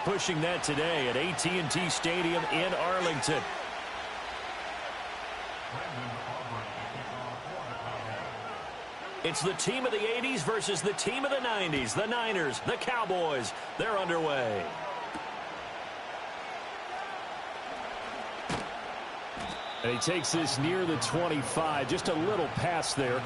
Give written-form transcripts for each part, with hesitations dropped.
pushing that today at AT&T Stadium in Arlington. It's the team of the 80s versus the team of the 90s. The Niners, the Cowboys, they're underway. And he takes this near the 25, just a little pass there.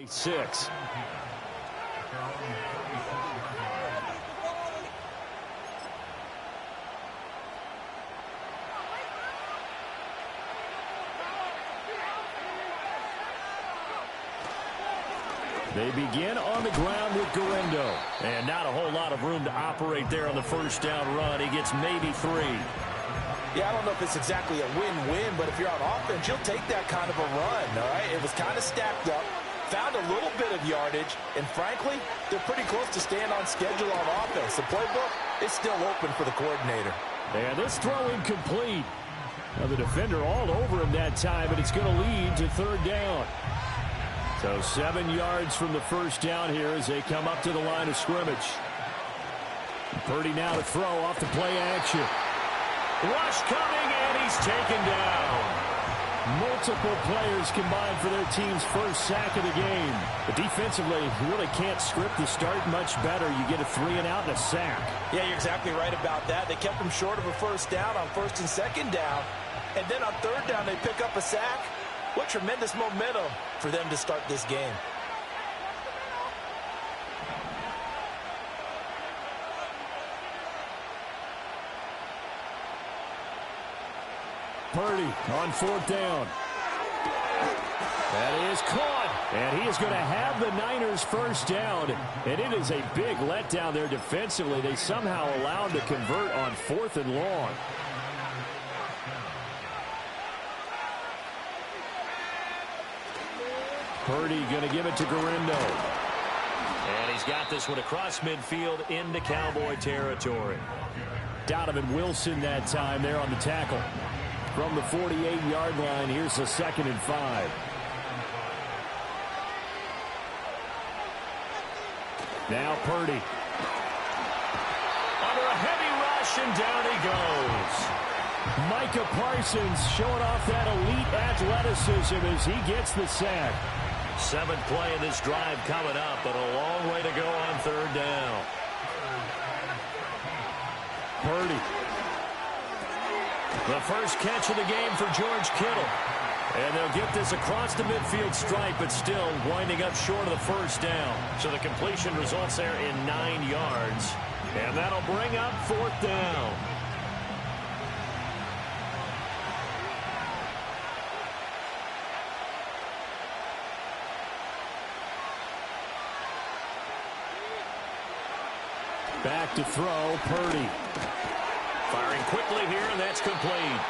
Six. They begin on the ground with Guerrero. And not a whole lot of room to operate there on the first down run. He gets maybe 3. Yeah, I don't know if it's exactly a win-win, but if you're on offense, you'll take that kind of a run, all right? It was kind of stacked up. Found a little bit of yardage, and frankly, they're pretty close to staying on schedule on offense. The playbook is still open for the coordinator. And this throw incomplete. Now the defender all over him that time, but it's going to lead to third down. So 7 yards from the first down here as they come up to the line of scrimmage. Purdy now to throw off the play action. Rush coming, and he's taken down. Multiple players combined for their team's first sack of the game. But defensively, you really can't script the start much better. You get a 3-and-out and a sack. Yeah, you're exactly right about that. They kept them short of a first down on first and second down. And then on third down, they pick up a sack. What tremendous momentum for them to start this game. Purdy on fourth down. That is caught. And he is going to have the Niners first down. And it is a big letdown there defensively. They somehow allowed to convert on 4th and long. Purdy going to give it to Guerrero. And he's got this one across midfield into Cowboy territory. Donovan Wilson that time there on the tackle. From the 48-yard line, here's a 2nd and 5. Now Purdy. Under a heavy rush, and down he goes. Micah Parsons showing off that elite athleticism as he gets the sack. 7th play of this drive coming up, but a long way to go on third down. Purdy. The first catch of the game for George Kittle. And they'll get this across the midfield stripe, but still winding up short of the first down. So the completion results there in 9 yards. And that'll bring up 4th down. Back to throw, Purdy. Firing quickly here, and that's complete.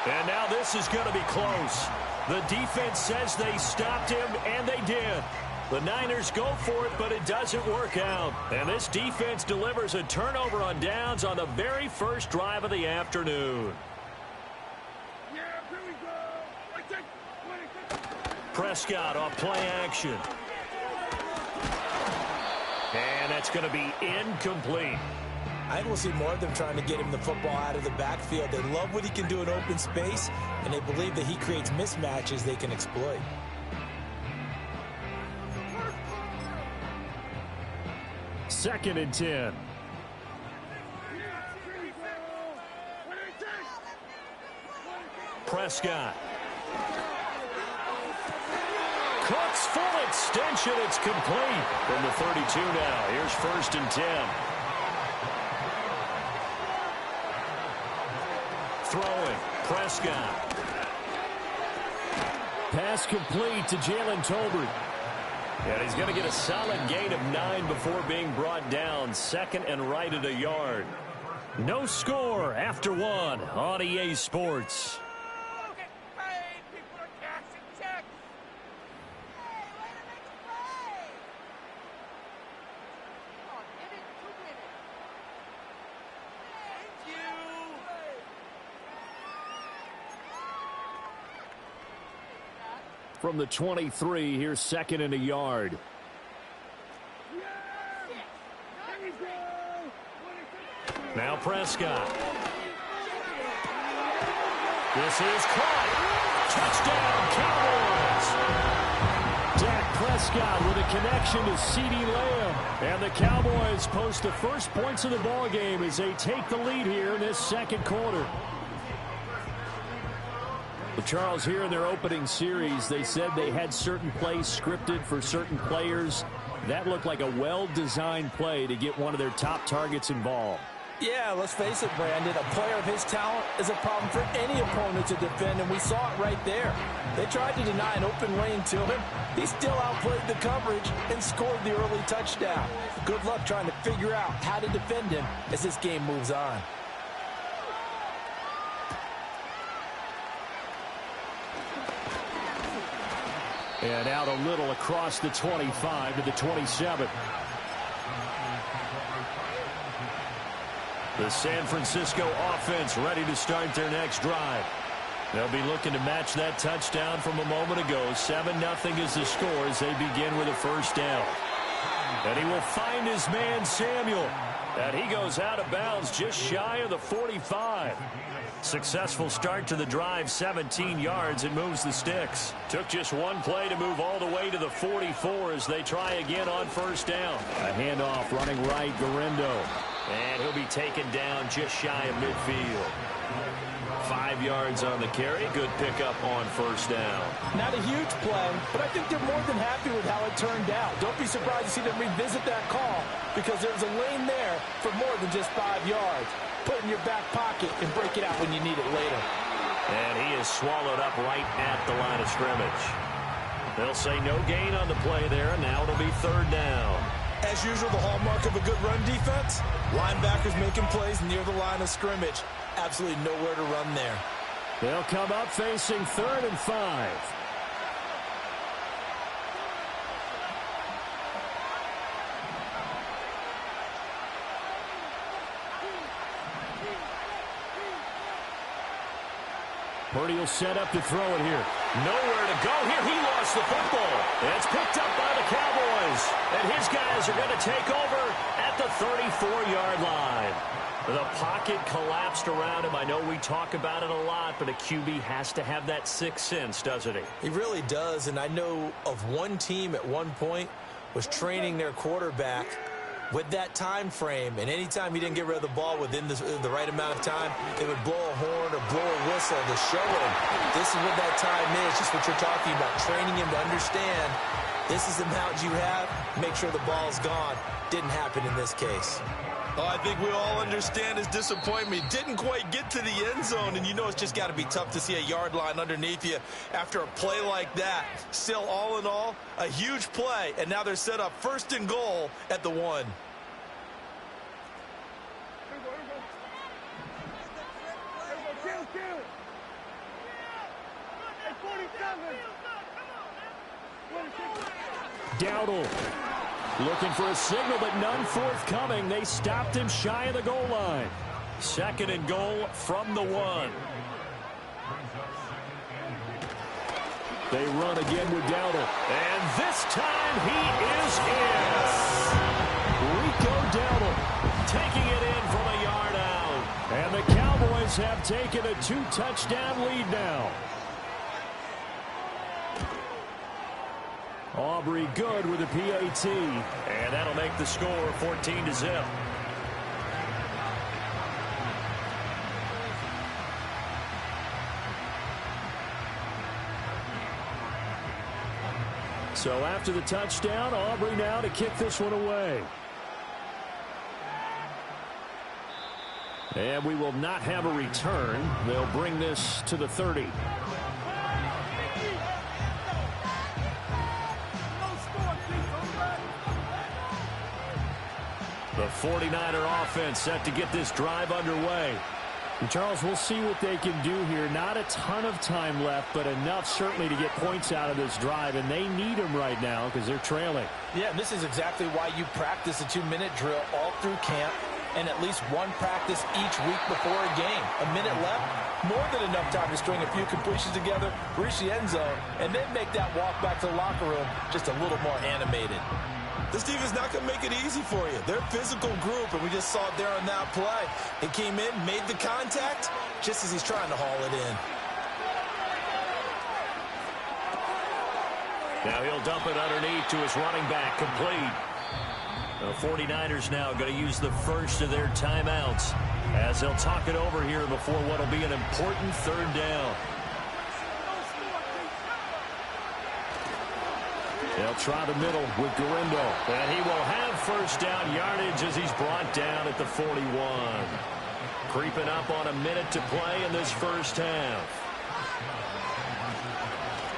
And now this is going to be close. The defense says they stopped him, and they did. The Niners go for it, but it doesn't work out. And this defense delivers a turnover on downs on the very first drive of the afternoon. Prescott off play action. And that's going to be incomplete. I think we'll see more of them trying to get him the football out of the backfield. They love what he can do in open space, and they believe that he creates mismatches they can exploit. Second and 10. Prescott. Cooks full extension. It's complete. From the 32 now. Here's 1st and 10. Throwing. Prescott. Pass complete to Jalen Tolbert. And he's going to get a solid gain of 9 before being brought down. 2nd and right at a yard. No score after 1 on EA Sports. from the 23. Here's second and a yard. Now Prescott. This is caught. Touchdown, Cowboys. Dak Prescott with a connection to CeeDee Lamb. And the Cowboys post the first points of the ball game as they take the lead here in this second quarter. Well, Charles, here in their opening series, they said they had certain plays scripted for certain players. That looked like a well-designed play to get one of their top targets involved. Yeah, let's face it, Brandon. A player of his talent is a problem for any opponent to defend, and we saw it right there. They tried to deny an open lane to him. He still outplayed the coverage and scored the early touchdown. Good luck trying to figure out how to defend him as this game moves on. And out a little across the 25 to the 27. The San Francisco offense ready to start their next drive. They'll be looking to match that touchdown from a moment ago. 7-0 is the score as they begin with a first down. And he will find his man Samuel. And he goes out of bounds just shy of the 45. Successful start to the drive, 17 yards, and moves the sticks. Took just one play to move all the way to the 44 as they try again on first down. A handoff running right, Garendo. And he'll be taken down just shy of midfield. 5 yards on the carry. Good pickup on first down. Not a huge play, but I think they're more than happy with how it turned out. Don't be surprised to see them revisit that call because there's a lane there for more than just 5 yards. Put it in your back pocket and break it out when you need it later. And he is swallowed up right at the line of scrimmage. They'll say no gain on the play there, and now it'll be third down. As usual, the hallmark of a good run defense, linebackers making plays near the line of scrimmage. Absolutely nowhere to run there. They'll come up facing 3rd and 5. Purdy will set up to throw it here. Nowhere to go here. He lost the football. It's picked up by the Cowboys. And his guys are going to take over at the 34-yard line. The pocket collapsed around him. I know we talk about it a lot, but a QB has to have that sixth sense, doesn't he? He really does, and I know of one team at one point was training their quarterback with that time frame, and anytime he didn't get rid of the ball within the right amount of time, they would blow a horn or blow a whistle to show him this is what that time is, just what you're talking about, training him to understand this is the amount you have, make sure the ball's gone. Didn't happen in this case. Oh, I think we all understand his disappointment. Didn't quite get to the end zone, and you know it's just got to be tough to see a yard line underneath you after a play like that. Still, all in all, a huge play, and now they're set up 1st and goal at the 1. Dowdle looking for a signal, but none forthcoming. They stopped him shy of the goal line. 2nd and goal from the 1. They run again with Dowdle. And this time he is in. Rico Dowdle taking it in from a yard out. And the Cowboys have taken a 2-touchdown lead now. Aubrey good with a PAT. And that'll make the score 14-0. So after the touchdown, Aubrey now to kick this one away. And we will not have a return. They'll bring this to the 30. The 49er offense set to get this drive underway. And Charles, we'll see what they can do here. Not a ton of time left, but enough certainly to get points out of this drive, and they need them right now because they're trailing. Yeah, this is exactly why you practice a 2-minute drill all through camp and at least one practice each week before a game. A minute left, more than enough time to string a few completions together, reach the end zone, and then make that walk back to the locker room just a little more animated. This defense is not going to make it easy for you. They're a physical group, and we just saw it there on that play. He came in, made the contact, just as he's trying to haul it in. Now he'll dump it underneath to his running back, complete. The 49ers now going to use the first of their timeouts as they'll talk it over here before what will be an important third down. They'll try the middle with Guerendo, and he will have first down yardage as he's brought down at the 41. Creeping up on a minute to play in this first half.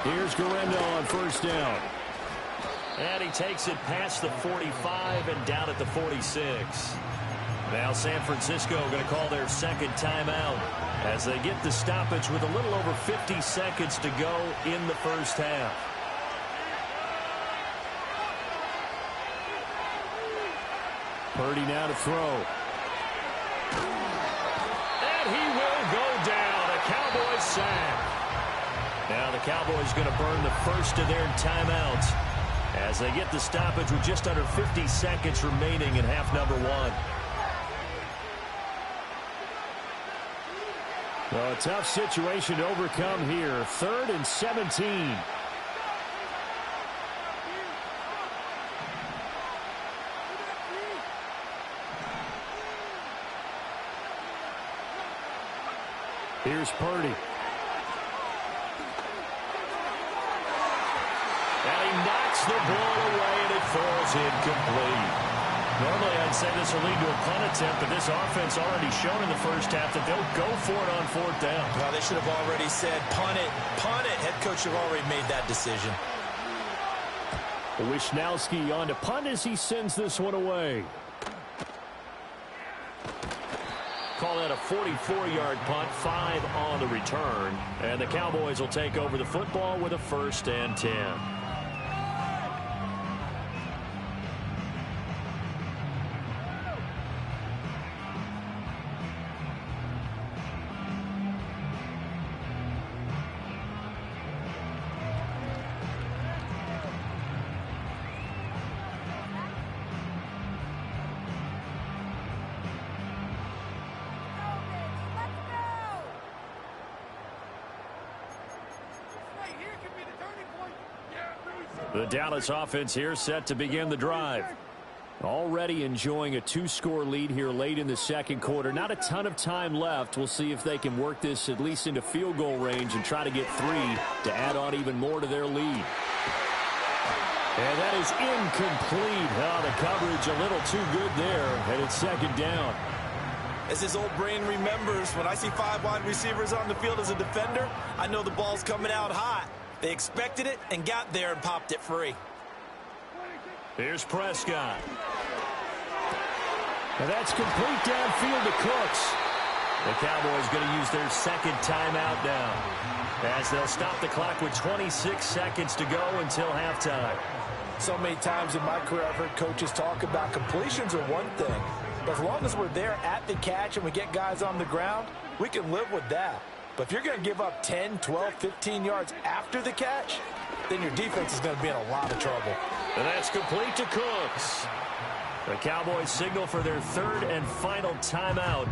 Here's Guerendo on first down. And he takes it past the 45 and down at the 46. Now San Francisco going to call their second timeout as they get the stoppage with a little over 50 seconds to go in the first half. Purdy now to throw. And he will go down. A Cowboys sack. Now the Cowboys going to burn the first of their timeouts as they get the stoppage with just under 50 seconds remaining in half number one. Well, a tough situation to overcome here. 3rd and 17. Here's Purdy. And he knocks the ball away, and it falls incomplete. Normally, I'd say this will lead to a punt attempt, but this offense already shown in the first half that they'll go for it on 4th down. Well, they should have already said, punt it, punt it. Head coach should have already made that decision. Wishnowski on to punt as he sends this one away. Call that a 44-yard punt, 5 on the return. And the Cowboys will take over the football with a 1st and 10. The Dallas offense here set to begin the drive. Already enjoying a 2-score lead here late in the second quarter. Not a ton of time left. We'll see if they can work this at least into field goal range and try to get 3 to add on even more to their lead. And that is incomplete. Oh, the coverage a little too good there, and it's 2nd down. As his old brain remembers, when I see 5 wide receivers on the field as a defender, I know the ball's coming out hot. They expected it and got there and popped it free. Here's Prescott. And that's complete downfield to Cooks. The Cowboys going to use their 2nd timeout now as they'll stop the clock with 26 seconds to go until halftime. So many times in my career I've heard coaches talk about completions are one thing, but as long as we're there at the catch and we get guys on the ground, we can live with that. But if you're going to give up 10, 12, 15 yards after the catch, then your defense is going to be in a lot of trouble. And that's complete to Cooks. The Cowboys signal for their 3rd and final timeout.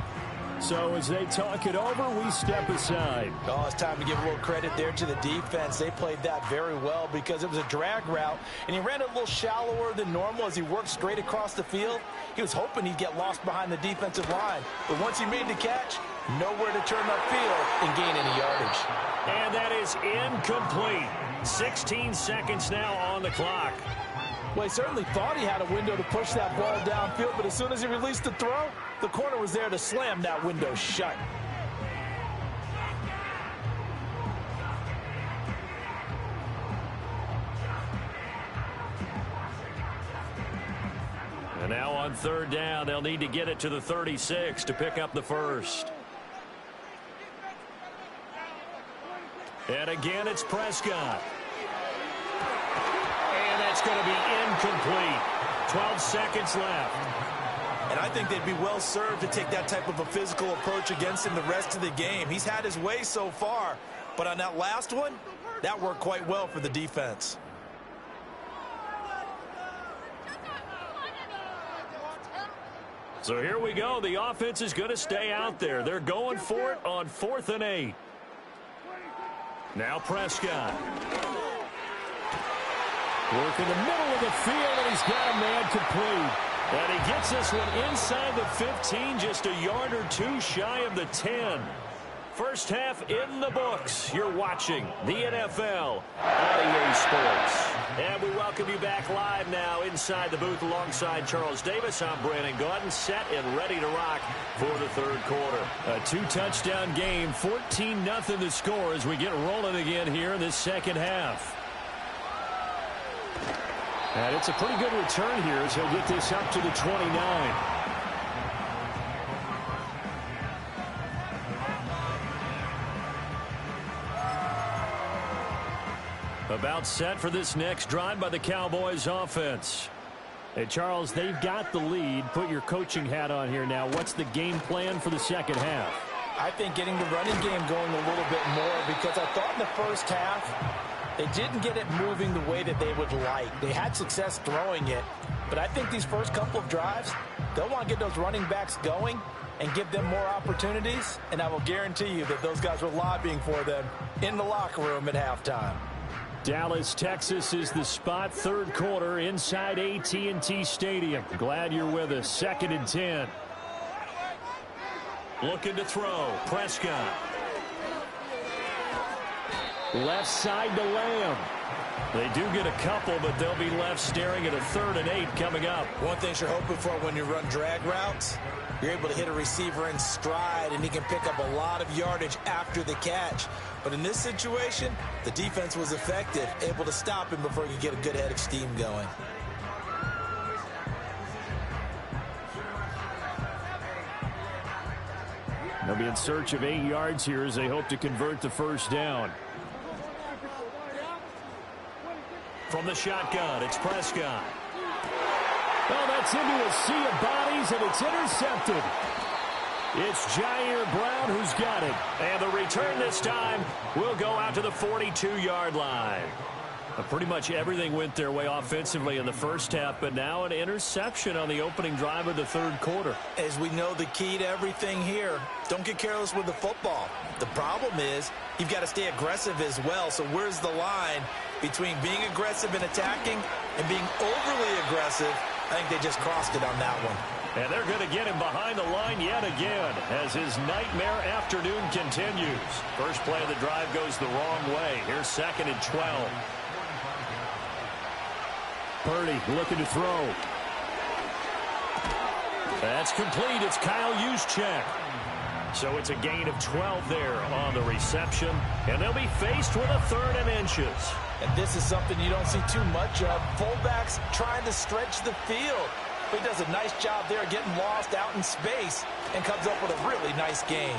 So as they talk it over, we step aside. Oh, it's time to give a little credit there to the defense. They played that very well because it was a drag route, and he ran a little shallower than normal as he worked straight across the field. He was hoping he'd get lost behind the defensive line. But once he made the catch, nowhere to turn upfield and gain any yardage. And that is incomplete. 16 seconds now on the clock. Well, he certainly thought he had a window to push that ball downfield, but as soon as he released the throw, the corner was there to slam that window shut. And now on 3rd down, they'll need to get it to the 36 to pick up the first. And again, it's Prescott. And that's going to be incomplete. 12 seconds left. And I think they'd be well served to take that type of a physical approach against him the rest of the game. He's had his way so far, but on that last one, that worked quite well for the defense. So here we go. The offense is going to stay out there. They're going for it on 4th and 8. Now Prescott. Work in the middle of the field, and he's got a man complete. And he gets this one inside the 15, just a yard or two shy of the 10. First half in the books. You're watching the NFL on EA Sports. And we welcome you back live now inside the booth alongside Charles Davis. I'm Brandon Gaudin, set and ready to rock for the third quarter. A 2-touchdown game, 14-0 the score as we get rolling again here in this second half. And it's a pretty good return here as he'll get this up to the 29. About set for this next drive by the Cowboys offense. Hey, Charles, they've got the lead. Put your coaching hat on here now. What's the game plan for the second half? I think getting the running game going a little bit more, because I thought in the first half they didn't get it moving the way that they would like. They had success throwing it, but I think these first couple of drives, they'll want to get those running backs going and give them more opportunities, and I will guarantee you that those guys were lobbying for them in the locker room at halftime. Dallas, Texas is the spot. Third quarter inside AT&T Stadium. Glad you're with us. 2nd and 10. Looking to throw. Prescott. Left side to Lamb. They do get a couple, but they'll be left staring at a 3rd and 8 coming up. One thing you're hoping for when you run drag routes, you're able to hit a receiver in stride, and he can pick up a lot of yardage after the catch. But in this situation, the defense was effective, able to stop him before he could get a good head of steam going. They'll be in search of 8 yards here as they hope to convert the first down. From the shotgun, it's Prescott. Oh, that's into a sea of bodies, and it's intercepted. It's Jair Brown who's got it. And the return this time will go out to the 42-yard line. Pretty much everything went their way offensively in the first half, but now an interception on the opening drive of the third quarter. As we know, the key to everything here, don't get careless with the football. The problem is you've got to stay aggressive as well. So where's the line between being aggressive and attacking and being overly aggressive? I think they just crossed it on that one. And they're going to get him behind the line yet again as his nightmare afternoon continues. First play of the drive goes the wrong way. Here's 2nd and 12. Purdy looking to throw. That's complete. It's Kyle Juszczyk. So it's a gain of 12 there on the reception. And they'll be faced with a 3rd and inches. And this is something you don't see too much of. Fullbacks trying to stretch the field. But he does a nice job there getting lost out in space and comes up with a really nice gain.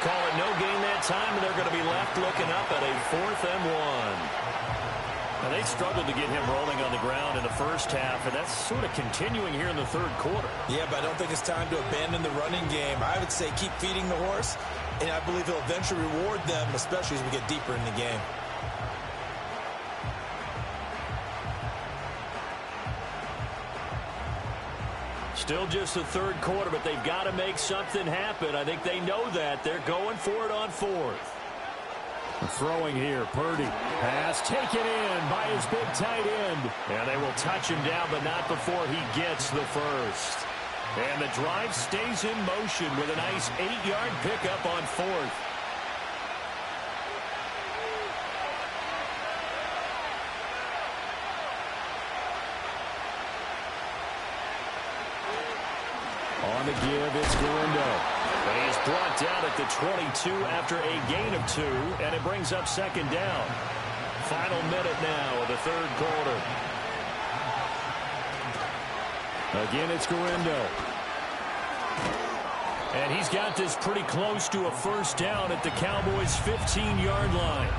Call it no gain that time, and they're going to be left looking up at a 4th and 1. Now, they struggled to get him rolling on the ground in the first half, and that's sort of continuing here in the third quarter. Yeah, but I don't think it's time to abandon the running game. I would say keep feeding the horse, and I believe he'll eventually reward them, especially as we get deeper in the game. Still just the third quarter, but they've got to make something happen. I think they know that. They're going for it on 4th. Throwing here, Purdy. Pass taken in by his big tight end. And they will touch him down, but not before he gets the first. And the drive stays in motion with a nice 8-yard pickup on 4th. On the give, it's Galindo. But he is brought down at the 22 after a gain of 2, and it brings up 2nd down. Final minute now of the third quarter. Again, it's Galindo. And he's got this pretty close to a first down at the Cowboys' 15-yard line.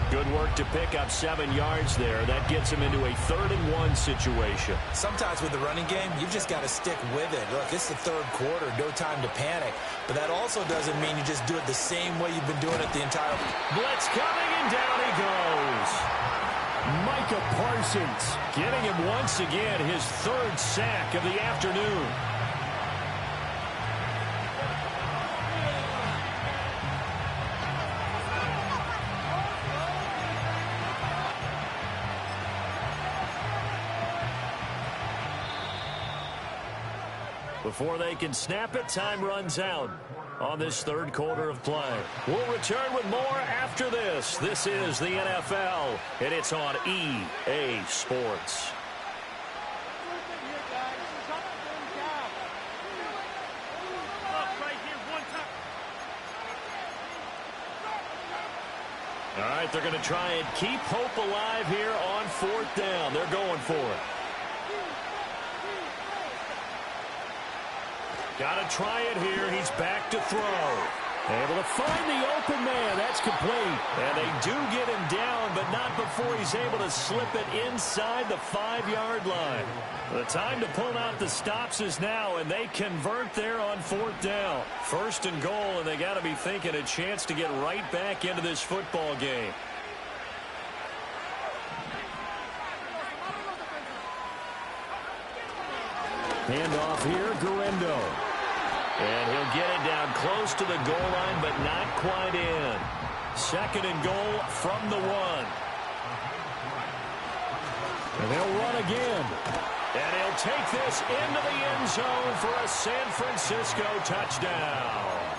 Good work to pick up 7 yards there. That gets him into a 3rd-and-1 situation. Sometimes with the running game, you've just got to stick with it. Look, it's the 3rd quarter, no time to panic. But that also doesn't mean you just do it the same way you've been doing it the entire... Blitz coming, and down he goes. Micah Parsons getting him once again his 3rd sack of the afternoon. Before they can snap it, time runs out on this 3rd quarter of play. We'll return with more after this. This is the NFL, and it's on EA Sports. All right, they're going to try and keep hope alive here on 4th down. They're going for it. Got to try it here. He's back to throw. Able to find the open man. That's complete. And they do get him down, but not before he's able to slip it inside the 5-yard line. The time to pull out the stops is now, and they convert there on 4th down. 1st and goal, and they got to be thinking a chance to get right back into this football game. Handoff here, Guerrero. And he'll get it down close to the goal line, but not quite in. 2nd and goal from the 1. And they'll run again. And he'll take this into the end zone for a San Francisco touchdown.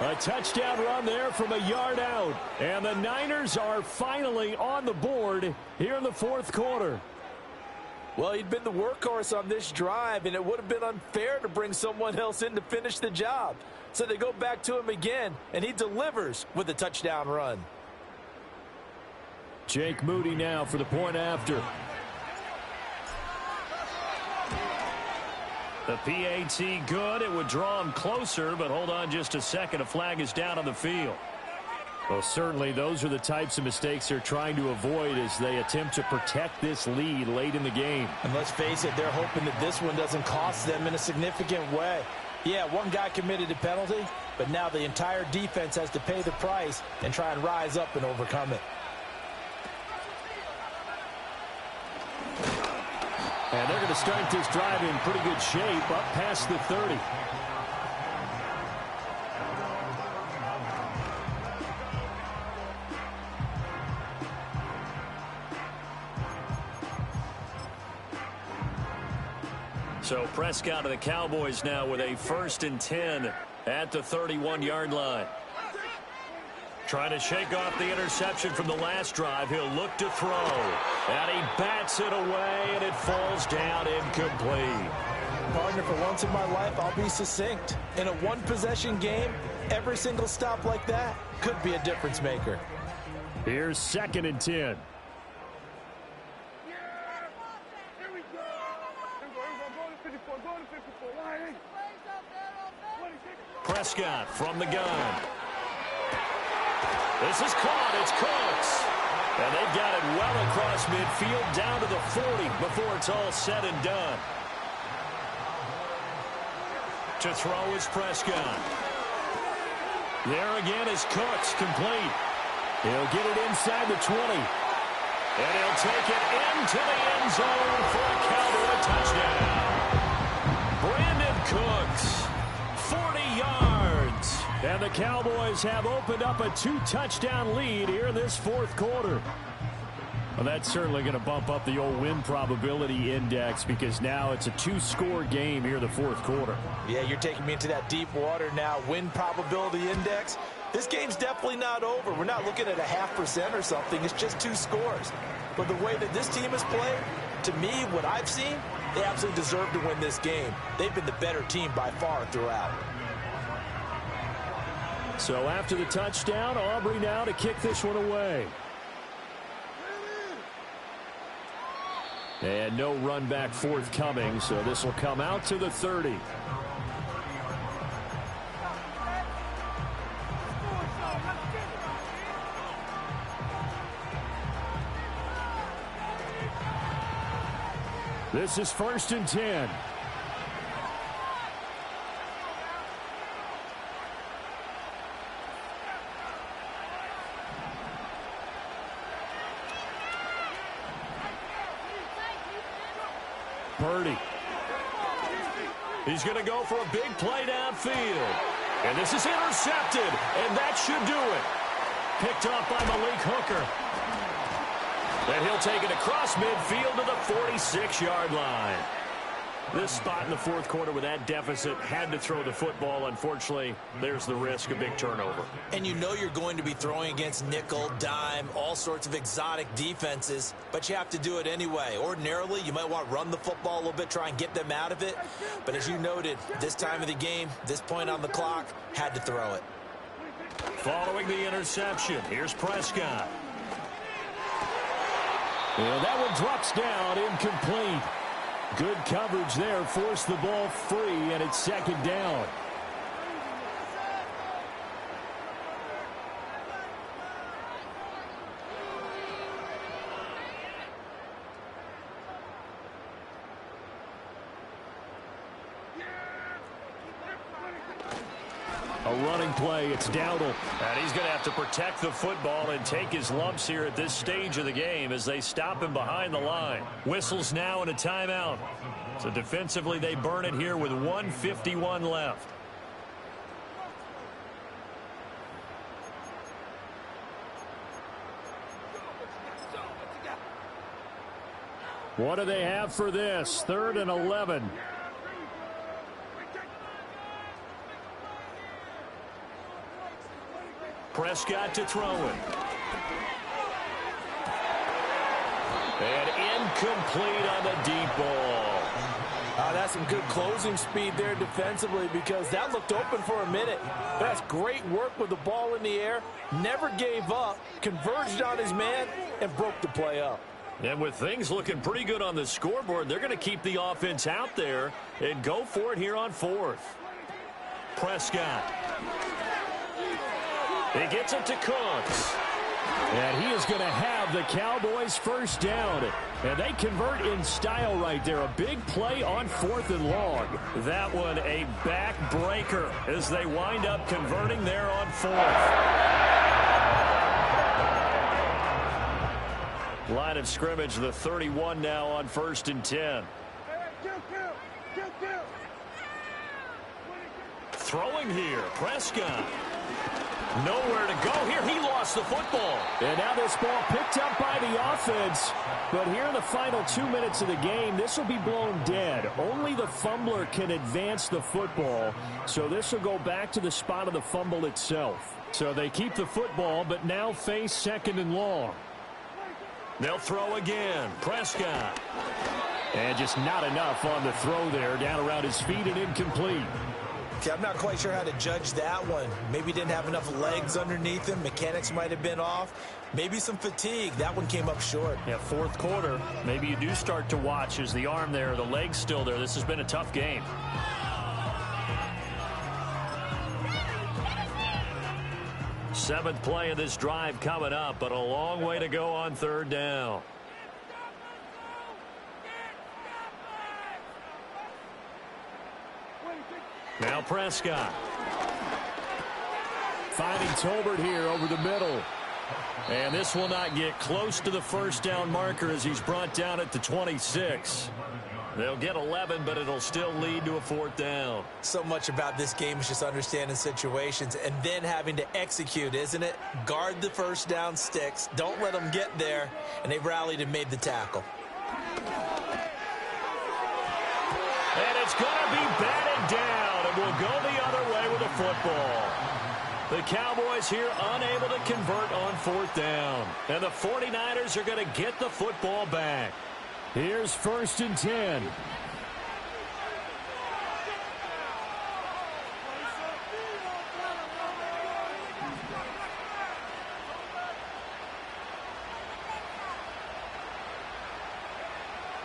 A touchdown run there from a yard out. And the Niners are finally on the board here in the 4th quarter. Well, he'd been the workhorse on this drive, and it would have been unfair to bring someone else in to finish the job. So they go back to him again, and he delivers with a touchdown run. Jake Moody now for the point after. The PAT good. It would draw him closer, but hold on just a second. A flag is down on the field. Well, certainly those are the types of mistakes they're trying to avoid as they attempt to protect this lead late in the game. And let's face it, they're hoping that this one doesn't cost them in a significant way. Yeah, one guy committed a penalty, but now the entire defense has to pay the price and try and rise up and overcome it. And they're going to start this drive in pretty good shape up past the 30. So Prescott of the Cowboys now with a 1st and 10 at the 31-yard line. Trying to shake off the interception from the last drive. He'll look to throw. And he bats it away, and it falls down incomplete. Partner, for once in my life, I'll be succinct. In a one-possession game, every single stop like that could be a difference maker. Here's 2nd and 10. Prescott from the gun. This is caught. It's Cooks. And they've got it well across midfield down to the 40 before it's all said and done. To throw is Prescott. There again is Cooks, complete. He'll get it inside the 20. And he'll take it into the end zone for a Cowboy touchdown. Brandon Cooks, 40 yards. And the Cowboys have opened up a 2-touchdown lead here in this 4th quarter. Well, that's certainly going to bump up the old win probability index because now it's a 2-score game here in the 4th quarter. Yeah, you're taking me into that deep water now. Win probability index. This game's definitely not over. We're not looking at a 0.5% or something. It's just 2 scores. But the way that this team has played, to me, what I've seen, they absolutely deserve to win this game. They've been the better team by far throughout. So after the touchdown, Aubrey now to kick this one away. And no run back forthcoming, so this will come out to the 30. This is 1st and 10. Purdy. He's going to go for a big play downfield. And this is intercepted, and that should do it. Picked off by Malik Hooker. And he'll take it across midfield to the 46-yard line. This spot in the fourth quarter with that deficit, had to throw the football. Unfortunately, there's the risk of big turnover. And you know you're going to be throwing against nickel, dime, all sorts of exotic defenses, but you have to do it anyway. Ordinarily, you might want to run the football a little bit, try and get them out of it. But as you noted, this time of the game, this point on the clock, had to throw it. Following the interception, here's Prescott. And that one drops down, incomplete. Good coverage there, forced the ball free, and it's 2nd down. A running play, it's Dowdle. And he's going to have to protect the football and take his lumps here at this stage of the game as they stop him behind the line. Whistles now and a timeout. So defensively, they burn it here with 1:51 left. What do they have for this? 3rd and 11. Prescott to throw it. And incomplete on the deep ball. That's some good closing speed there defensively because that looked open for a minute. That's great work with the ball in the air. Never gave up, converged on his man, and broke the play up. And with things looking pretty good on the scoreboard, they're going to keep the offense out there and go for it here on 4th. Prescott. He gets it to Cooks. And he is going to have the Cowboys first down. And they convert in style right there. A big play on 4th and long. That one a backbreaker as they wind up converting there on 4th. Line of scrimmage, the 31 now on 1st and 10. Throwing here, Prescott. Nowhere to go here. He lost the football. And now this ball picked up by the offense. But here in the final 2 minutes of the game, this will be blown dead. Only the fumbler can advance the football. So this will go back to the spot of the fumble itself. So they keep the football, but now face 2nd and long. They'll throw again. Prescott. And just not enough on the throw there. Down around his feet and incomplete. Okay, I'm not quite sure how to judge that one. Maybe didn't have enough legs underneath him. Mechanics might have been off. Maybe some fatigue. That one came up short. Yeah, fourth quarter. Maybe you do start to watch as the arm there, the leg's still there. This has been a tough game. Seventh play of this drive coming up, but a long way to go on 3rd down. Now Prescott. Finding Tolbert here over the middle. And this will not get close to the first down marker as he's brought down at the 26. They'll get 11, but it'll still lead to a 4th down. So much about this game is just understanding situations and then having to execute, isn't it? Guard the first down sticks. Don't let them get there. And they rallied and made the tackle. And it's going to be batted down. And we'll go the other way with the football. The Cowboys here unable to convert on 4th down. And the 49ers are going to get the football back. Here's 1st and 10.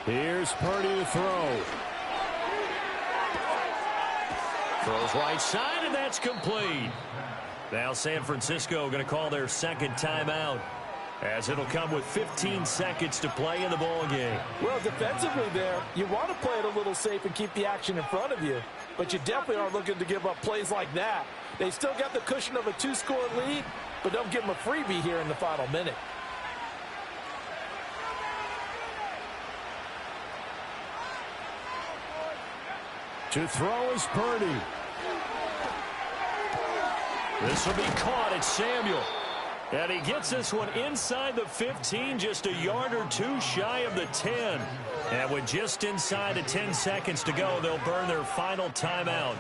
Here's Purdy to throw. Throws right side, and that's complete. Now San Francisco going to call their second timeout. as it'll come with 15 seconds to play in the ball game. Well, defensively there, you want to play it a little safe and keep the action in front of you, but you definitely aren't looking to give up plays like that. They still got the cushion of a 2-score lead, but don't give them a freebie here in the final minute. To throw is Purdy. This will be caught. It's Samuel. And he gets this one inside the 15, just a yard or two shy of the 10. And with just inside of 10 seconds to go, they'll burn their final timeout.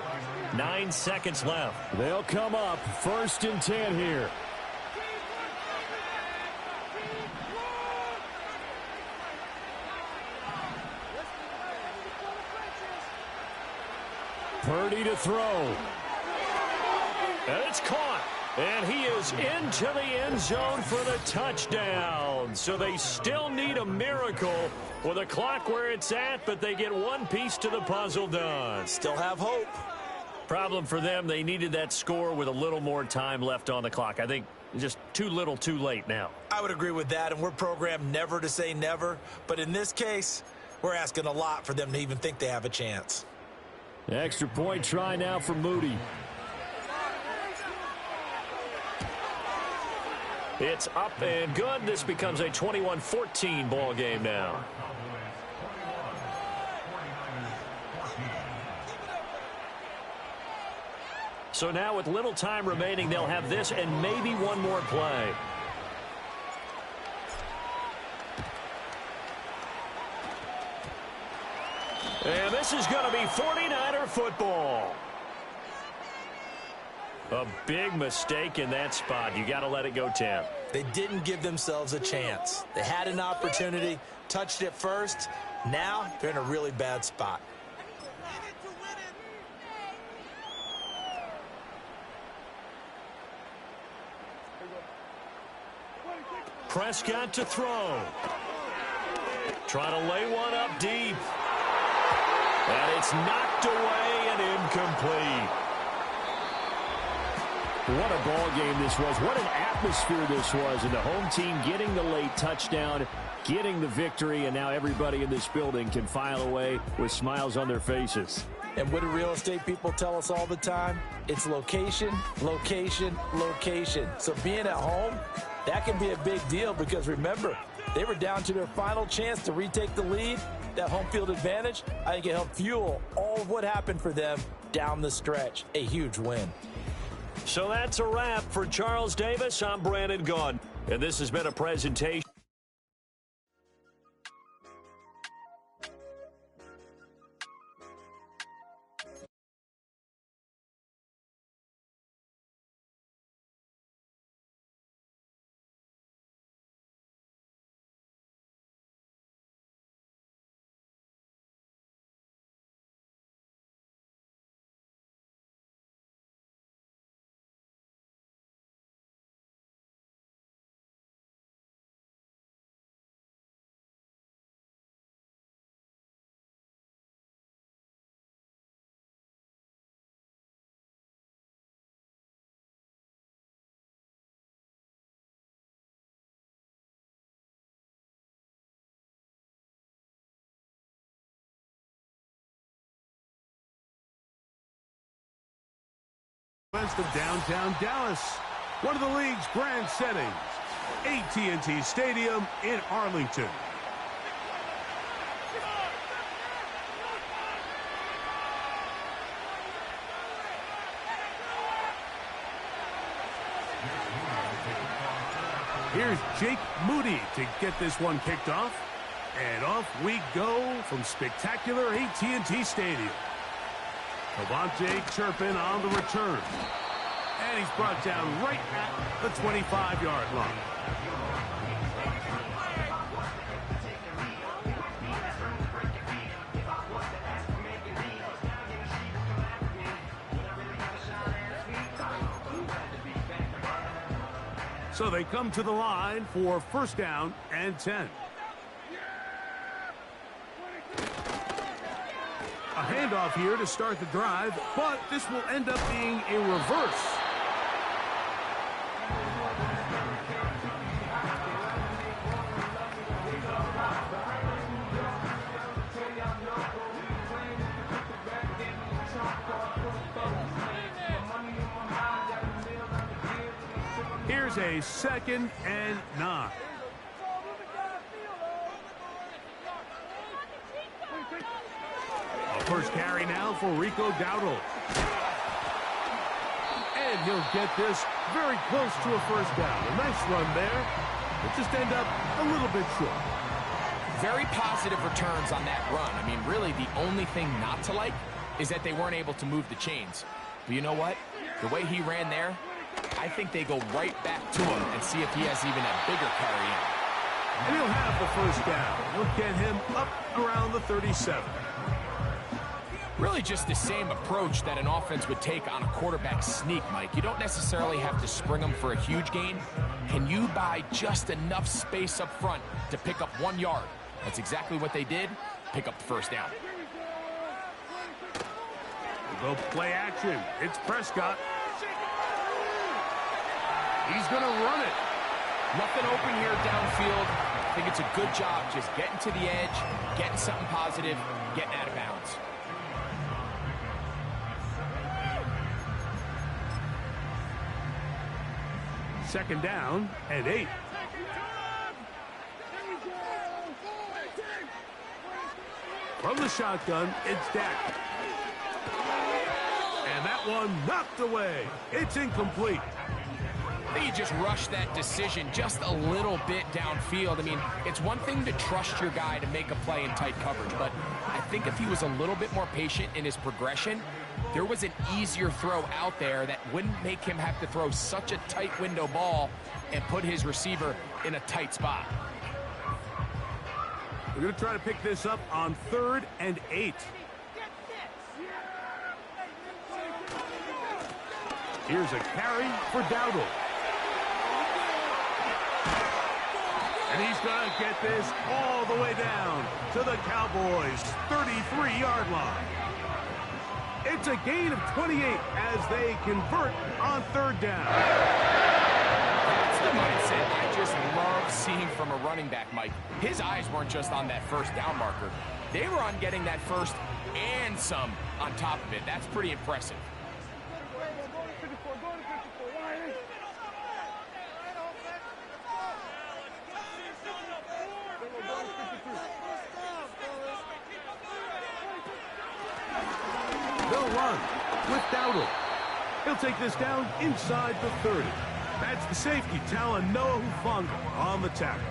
9 seconds left. They'll come up 1st and 10 here. Purdy to throw. And it's caught. And he is into the end zone for the touchdown. So they still need a miracle with the clock where it's at, but they get one piece to the puzzle done. Still have hope. Problem for them, they needed that score with a little more time left on the clock. I think just too little too late now. I would agree with that, and we're programmed never to say never. But in this case, we're asking a lot for them to even think they have a chance. Extra point try now for Moody. It's up and good. This becomes a 21-14 ball game now. So now with little time remaining, they'll have this and maybe one more play. And this is going to be 49er football. A big mistake in that spot. You got to let it go 10. They didn't give themselves a chance. They had an opportunity, touched it first. Now they're in a really bad spot. Prescott to throw. Trying to lay one up deep. And it's knocked away and incomplete. What a ball game this was. What an atmosphere this was. And the home team getting the late touchdown, getting the victory, and now everybody in this building can file away with smiles on their faces. And what do real estate people tell us all the time? It's location, location, location. So being at home, that can be a big deal because remember, they were down to their final chance to retake the lead. That home field advantage, I think it helped fuel all of what happened for them down the stretch. A huge win. So that's a wrap for Charles Davis. I'm Brandon Gunn, and this has been a presentation. West of downtown Dallas, one of the league's grand settings, AT&T Stadium in Arlington. Here's Jake Moody to get this one kicked off. And off we go from spectacular AT&T Stadium. Cavante Turpin on the return. And he's brought down right at the 25-yard line. So they come to the line for 1st down and 10. A handoff here to start the drive, but this will end up being a reverse. Here's a 2nd and 9. A first carry now for Rico Dowdle. And he'll get this very close to a first down. A nice run there. It just end up a little bit short. Very positive returns on that run. I mean, really, the only thing not to like is that they weren't able to move the chains. But you know what? The way he ran there, I think they go right back to him and see if he has even a bigger carry in. And he'll have the first down. He'll get him up around the 37. Really just the same approach that an offense would take on a quarterback sneak, Mike. You don't necessarily have to spring them for a huge gain. Can you buy just enough space up front to pick up 1 yard? That's exactly what they did. Pick up the first down. We'll go play action. It's Prescott. He's going to run it. Nothing open here downfield. I think it's a good job just getting to the edge, getting something positive, getting out of bounds. Second down and 8. From the shotgun, it's Dak. And that one knocked away. It's incomplete. I think he just rushed that decision just a little bit downfield. I mean, it's one thing to trust your guy to make a play in tight coverage, but I think if he was a little bit more patient in his progression, there was an easier throw out there that wouldn't make him have to throw such a tight window ball and put his receiver in a tight spot. We're going to try to pick this up on 3rd and 8. Here's a carry for Dowdle. And he's going to get this all the way down to the Cowboys' 33-yard line. It's a gain of 28 as they convert on 3rd down. That's the mindset I just love seeing from a running back, Mike. His eyes weren't just on that first down marker. They were on getting that first and some on top of it. That's pretty impressive. They'll run with Dowdle. He'll take this down inside the 30. That's the safety, Talanoa Hufanga on the tackle.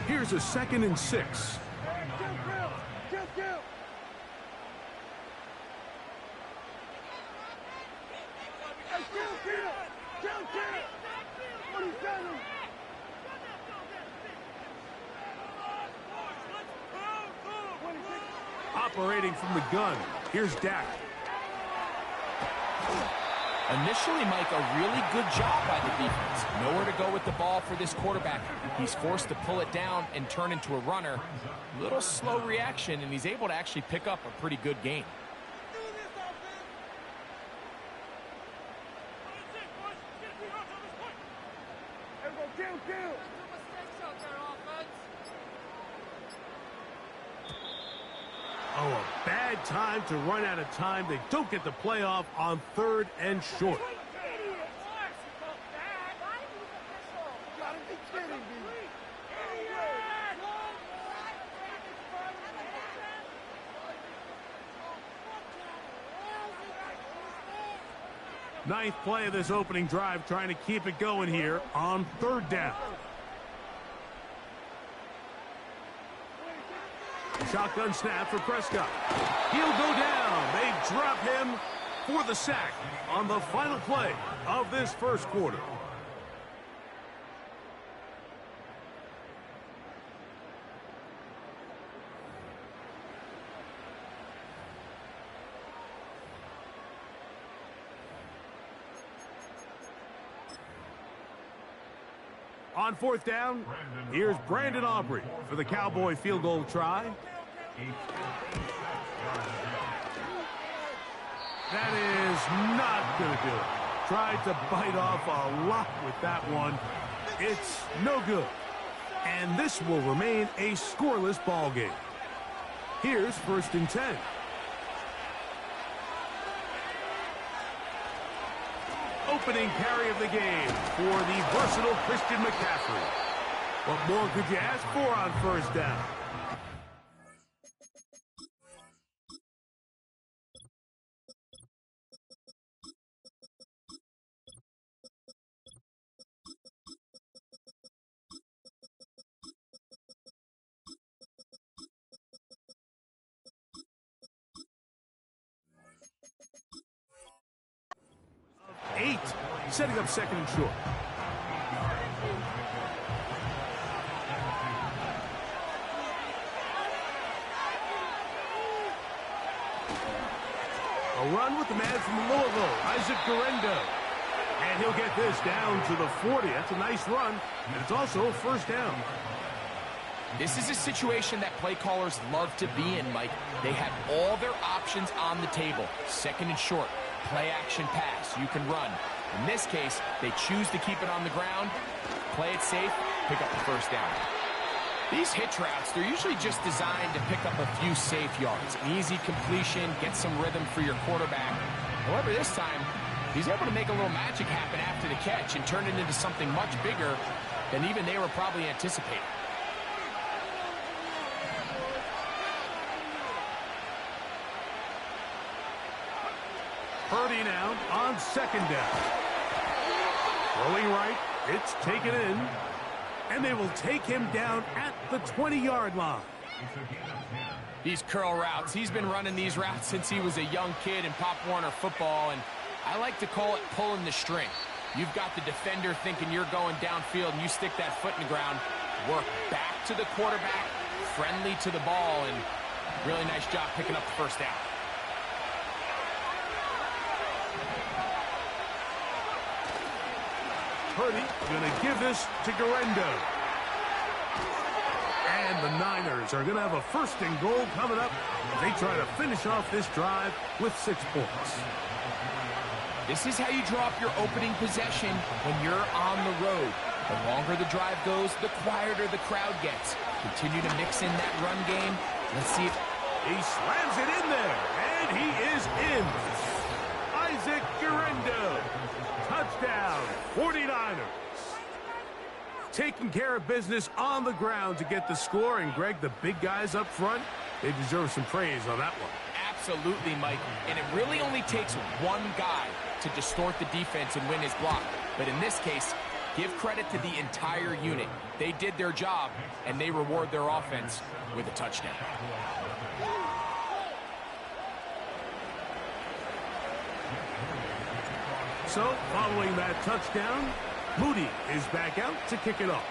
Here's a 2nd and 6. Operating from the gun, here's Dak. Initially, Mike, a really good job by the defense. Nowhere to go with the ball for this quarterback. He's forced to pull it down and turn into a runner. Little slow reaction, and he's able to actually pick up a pretty good gain. Oh, a bad time to run out of time. They don't get the playoff on 3rd and short. Ninth play of this opening drive, trying to keep it going here on 3rd down. Shotgun snap for Prescott. He'll go down. They drop him for the sack on the final play of this first quarter. On 4th down, here's Brandon Aubrey for the Cowboy field goal try. That is not going to do it. Tried to bite off a lot with that one. It's no good. And this will remain a scoreless ball game. Here's 1st and 10. opening carry of the game for the versatile Christian McCaffrey. What more could you ask for on first down? Setting up second and short. A run with the man from Louisville, Isaac Guerendo. And he'll get this down to the 40. That's a nice run, and it's also a first down. This is a situation that play callers love to be in, Mike. They have all their options on the table. Second and short, play action pass, you can run. In this case, they choose to keep it on the ground, play it safe, pick up the first down. These hitch routes, they're usually just designed to pick up a few safe yards. An easy completion, get some rhythm for your quarterback. However, this time, he's able to make a little magic happen after the catch and turn it into something much bigger than even they were probably anticipating. Purdy now on second down. Throwing right, it's taken in. And they will take him down at the 20-yard line. These curl routes, he's been running these routes since he was a young kid in Pop Warner football, and I like to call it pulling the string. You've got the defender thinking you're going downfield, and you stick that foot in the ground, work back to the quarterback, friendly to the ball, and really nice job picking up the first down. Purdy going to give this to Guerendo. And the Niners are going to have a first and goal coming up. They try to finish off this drive with 6 points. This is how you draw up your opening possession when you're on the road. The longer the drive goes, the quieter the crowd gets. Continue to mix in that run game. Let's see if he slams it in there, and he is in. Isaac Guerendo. Touchdown, 49ers. Taking care of business on the ground to get the score. And, Greg, the big guys up front, they deserve some praise on that one. Absolutely, Mike. And it really only takes one guy to distort the defense and win his block. But in this case, give credit to the entire unit. They did their job, and they reward their offense with a touchdown. So, following that touchdown, Moody is back out to kick it off.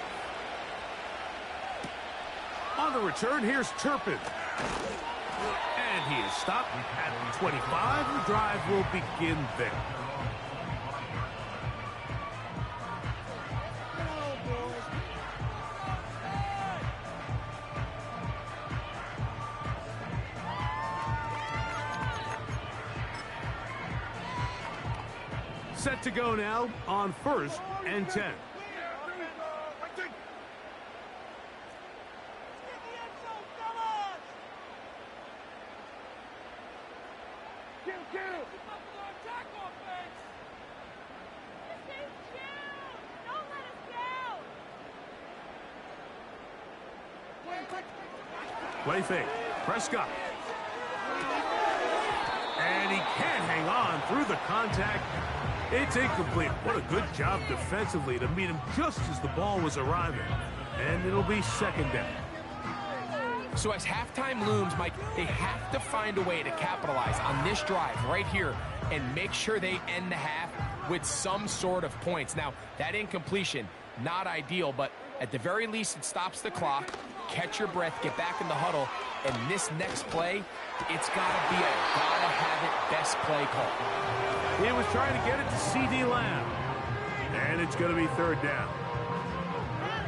On the return, here's Turpin. And he is stopped at the 25. The drive will begin there. Set to go now on 1st and 10. Play fake. Prescott. And he can't hang on through the contact. It's incomplete. What a good job defensively to meet him just as the ball was arriving. And it'll be second down. So as halftime looms, Mike, they have to find a way to capitalize on this drive right here and make sure they end the half with some sort of points. Now, that incompletion, not ideal, but at the very least, it stops the clock. Catch your breath, get back in the huddle, and this next play, it's got to be a gotta-have-it best play call. He was trying to get it to C.D. Lamb. And it's going to be third down.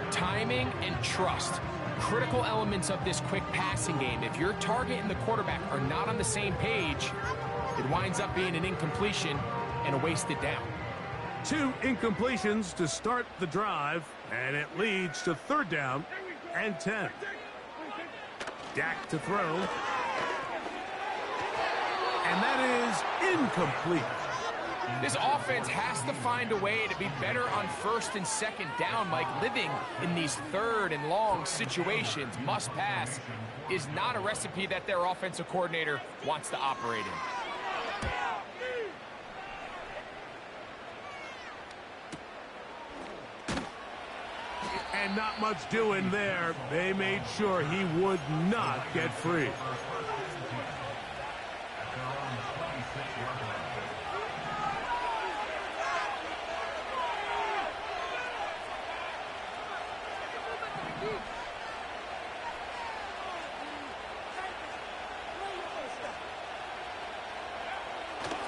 Timing and trust. Critical elements of this quick passing game. If your target and the quarterback are not on the same page, it winds up being an incompletion and a wasted down. 2 incompletions to start the drive, and it leads to third down and 10. Dak to throw. And that is incomplete. This offense has to find a way to be better on first and second down, Mike. Living in these third and long situations, must pass, is not a recipe that their offensive coordinator wants to operate in. And not much doing there. They made sure he would not get free.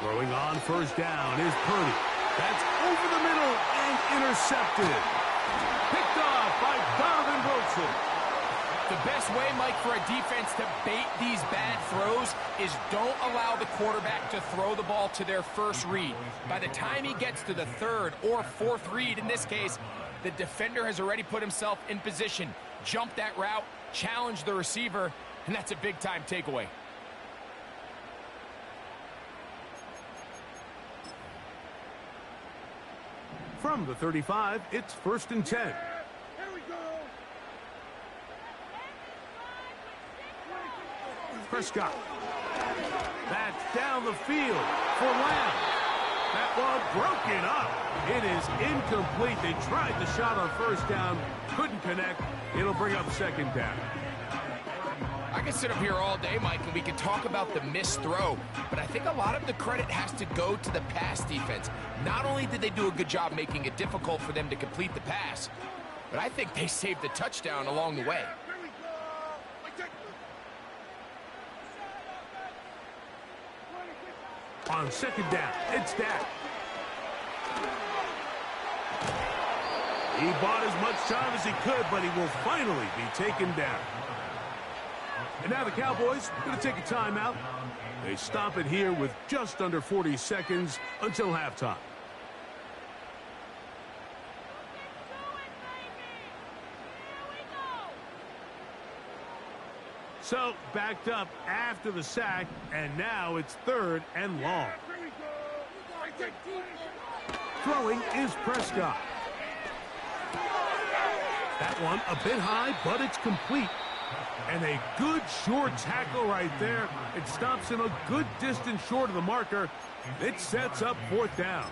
Throwing on first down is Purdy. That's over the middle and intercepted. Picked off by Donovan Wilson. The best way, Mike, for a defense to bait these bad throws is don't allow the quarterback to throw the ball to their first read. By the time he gets to the third or fourth read, in this case, the defender has already put himself in position, jumped that route, challenged the receiver, and that's a big-time takeaway. From the 35, it's 1st and 10. Here we go. Prescott. That's down the field for Lamb. That ball broken up. It is incomplete. They tried the shot on first down, couldn't connect. It'll bring up second down. I can sit up here all day, Mike, and we can talk about the missed throw, but I think a lot of the credit has to go to the pass defense. Not only did they do a good job making it difficult for them to complete the pass, but I think they saved the touchdown along the way. Here we go. On second down, it's Dak. He bought as much time as he could, but he will finally be taken down. And now the Cowboys are going to take a timeout. They stop it here with just under 40 seconds until halftime. So, backed up after the sack, and now it's 3rd and long. Here we go. Throwing is Prescott. That one a bit high, but it's complete. And a good short tackle right there. It stops him a good distance short of the marker. It sets up 4th down.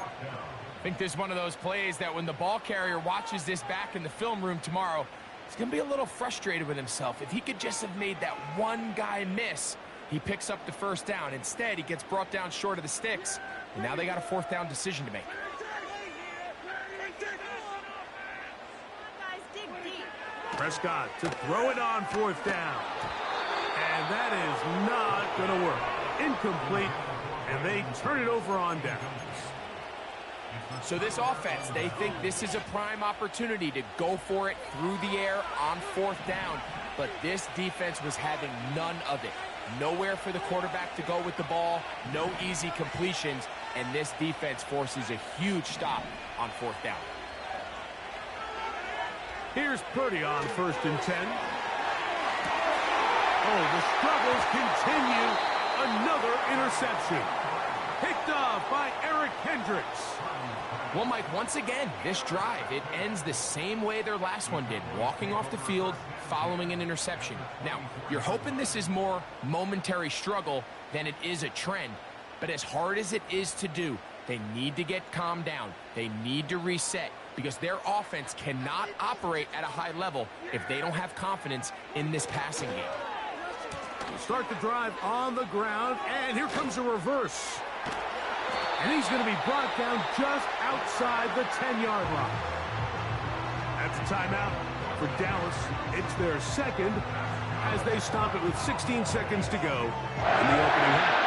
I think this is one of those plays that when the ball carrier watches this back in the film room tomorrow, he's going to be a little frustrated with himself. If he could just have made that one guy miss, he picks up the first down. Instead, he gets brought down short of the sticks, and now they got a 4th down decision to make. Prescott to throw it on 4th down. And that is not going to work. Incomplete, and they turn it over on downs. So this offense, they think this is a prime opportunity to go for it through the air on 4th down. But this defense was having none of it. Nowhere for the quarterback to go with the ball, no easy completions, and this defense forces a huge stop on 4th down. Here's Purdy on 1st and 10. Oh, the struggles continue. Another interception. Picked off by Eric Hendricks. Well, Mike, once again, this drive, it ends the same way their last one did, walking off the field, following an interception. Now, you're hoping this is more momentary struggle than it is a trend, but as hard as it is to do, they need to get calmed down. They need to reset because their offense cannot operate at a high level if they don't have confidence in this passing game. Start the drive on the ground, and here comes a reverse. And he's going to be brought down just outside the 10-yard line. That's a timeout for Dallas. It's their 2nd as they stop it with 16 seconds to go in the opening half.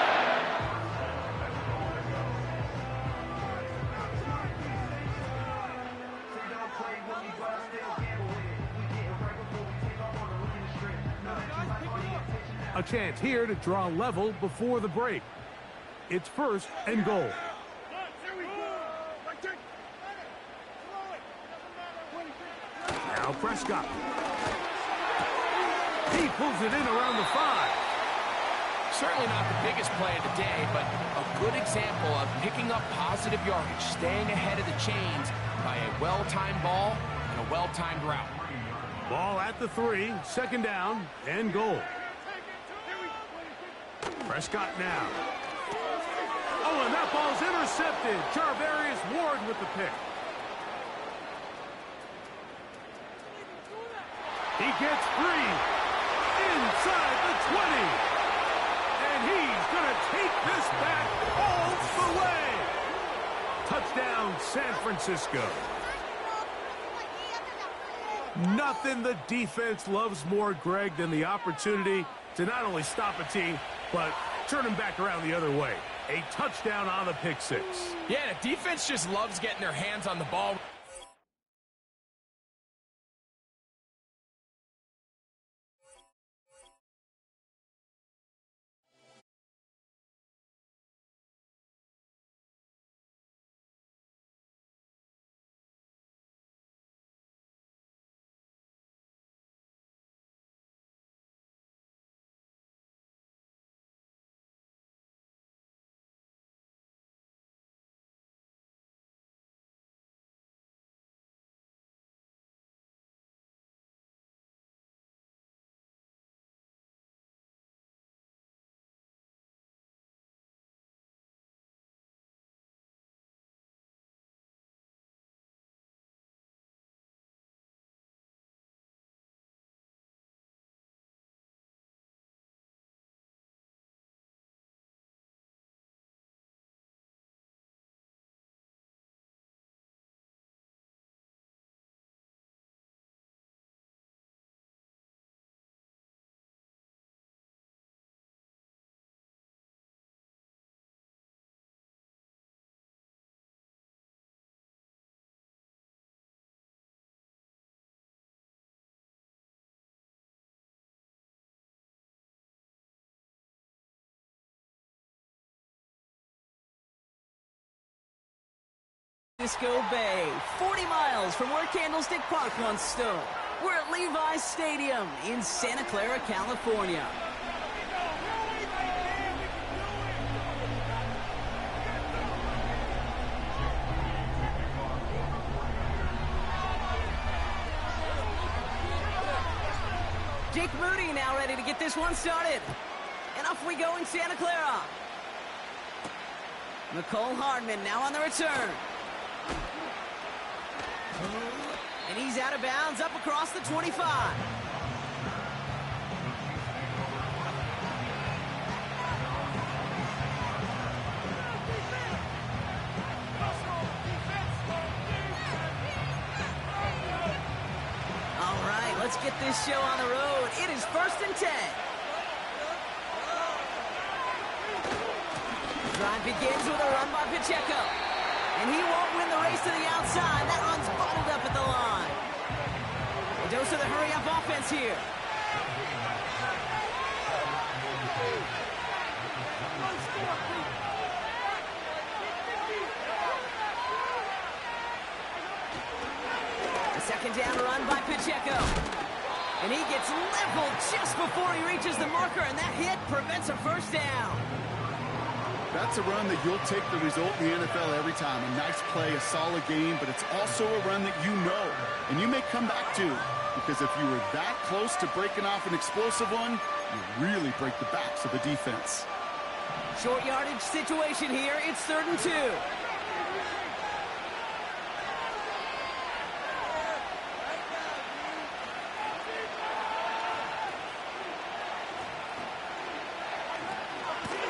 A chance here to draw level before the break. It's 1st and goal. Now Prescott. He pulls it in around the 5. Certainly not the biggest play of the day, but a good example of picking up positive yardage, staying ahead of the chains by a well-timed ball and a well-timed route. Ball at the 3, second down, and goal. Prescott now. Oh, and that ball's intercepted. Charvarius Ward with the pick. He gets free inside the 20. And he's going to take this back all the way. Touchdown, San Francisco. Nothing the defense loves more, Greg, than the opportunity to not only stop a team, but turn them back around the other way. A touchdown on the pick six. Yeah, the defense just loves getting their hands on the ball. Francisco Bay, 40 miles from where Candlestick Park once stood. We're at Levi's Stadium in Santa Clara, California. Jake Moody now ready to get this one started. And off we go in Santa Clara. Nicole Hardman now on the return. And he's out of bounds up across the 25. All right, let's get this show on the road. It is 1st and 10. Drive begins with a run by Pacheco. And he won't win the race to the outside. That run's bottled up at the line. A dose of the hurry-up offense here. A second down run by Pacheco. And he gets leveled just before he reaches the marker, and that hit prevents a first down. That's a run that you'll take the result in the NFL every time. A nice play, a solid game, but it's also a run that you know and you may come back to, because if you were that close to breaking off an explosive one, you really break the backs of the defense. Short yardage situation here. It's 3rd and 2.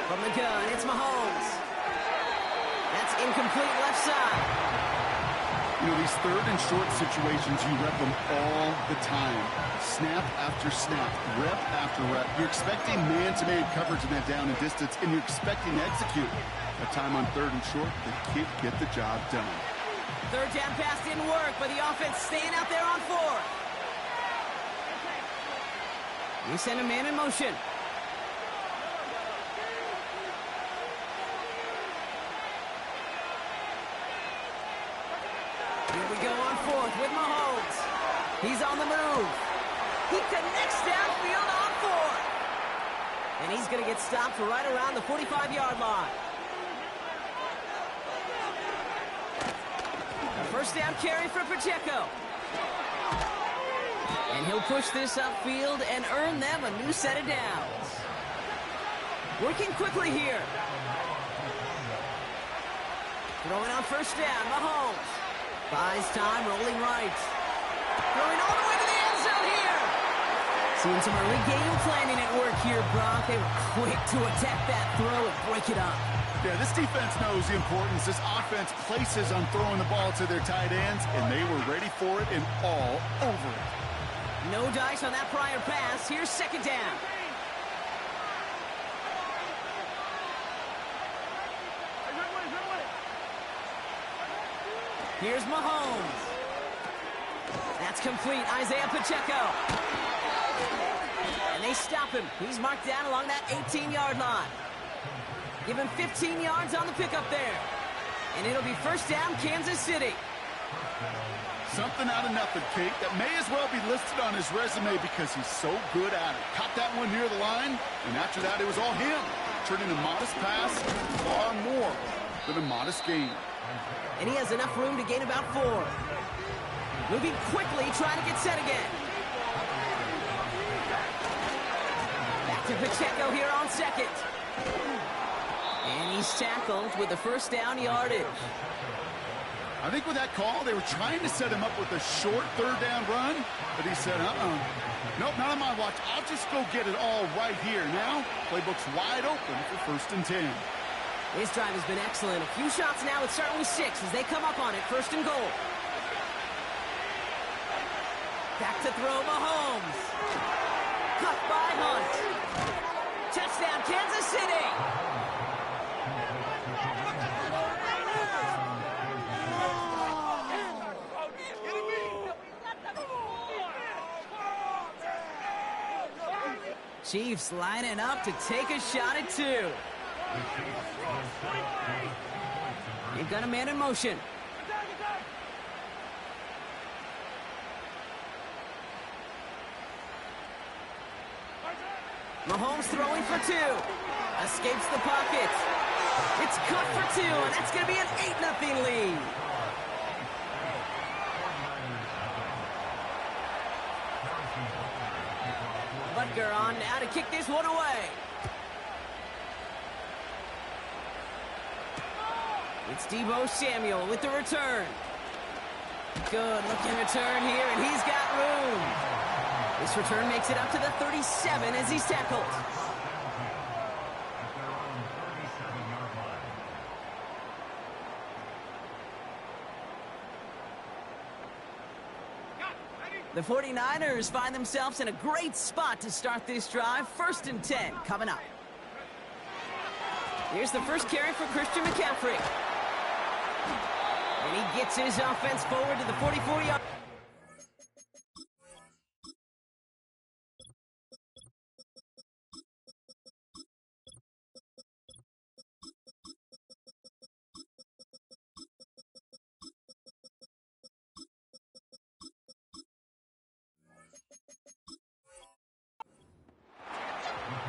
From the gun, it's Mahomes. That's incomplete left side. You know, these 3rd and short situations, you rep them all the time. Snap after snap, rep after rep. You're expecting man-to-man coverage in that down and distance, and you're expecting to execute. That time on 3rd and short, they can't get the job done. 3rd down pass didn't work, but the offense staying out there on 4th. We send a man in motion. Here we go on 4th with Mahomes. He's on the move. He connects downfield on 4th. And he's going to get stopped right around the 45-yard line. A first down carry for Pacheco. And he'll push this upfield and earn them a new set of downs. Working quickly here. Throwing on first down, Mahomes. Buys time, rolling right. Throwing all the way to the end zone here. Seeing some early game planning at work here, Brock. They were quick to attack that throw and break it up. Yeah, this defense knows the importance this offense places on throwing the ball to their tight ends, and they were ready for it and all over it. No dice on that prior pass. Here's second down. Here's Mahomes. That's complete. Isaiah Pacheco. And they stop him. He's marked down along that 18-yard line. Give him 15 yards on the pickup there. And it'll be first down, Kansas City. Something out of nothing, Kate, that may as well be listed on his resume because he's so good at it. Caught that one near the line, and after that, it was all him. Turning a modest pass far more than a modest gain. And he has enough room to gain about 4. Moving quickly, trying to get set again. Back to Pacheco here on second. And he's tackled with the first down yardage. I think with that call, they were trying to set him up with a short third down run, but he said, nope, not on my watch. I'll just go get it all right here. Now, playbook's wide open for 1st and 10. This drive has been excellent. A few shots now. It's certainly 6 as they come up on it. 1st and goal. Back to throw, Mahomes. Cut by Hunt. Touchdown, Kansas City. Chiefs lining up to take a shot at 2. They've got a man in motion. Mahomes throwing for 2. Escapes the pocket. It's cut for 2, and that's going to be an 8-0 lead. Butker on now to kick this one away. It's Deebo Samuel with the return. Good looking return here, and he's got room. This return makes it up to the 37 as he's tackled. The 49ers find themselves in a great spot to start this drive. 1st and 10 coming up. Here's the first carry for Christian McCaffrey. And he gets his offense forward to the 44-yard.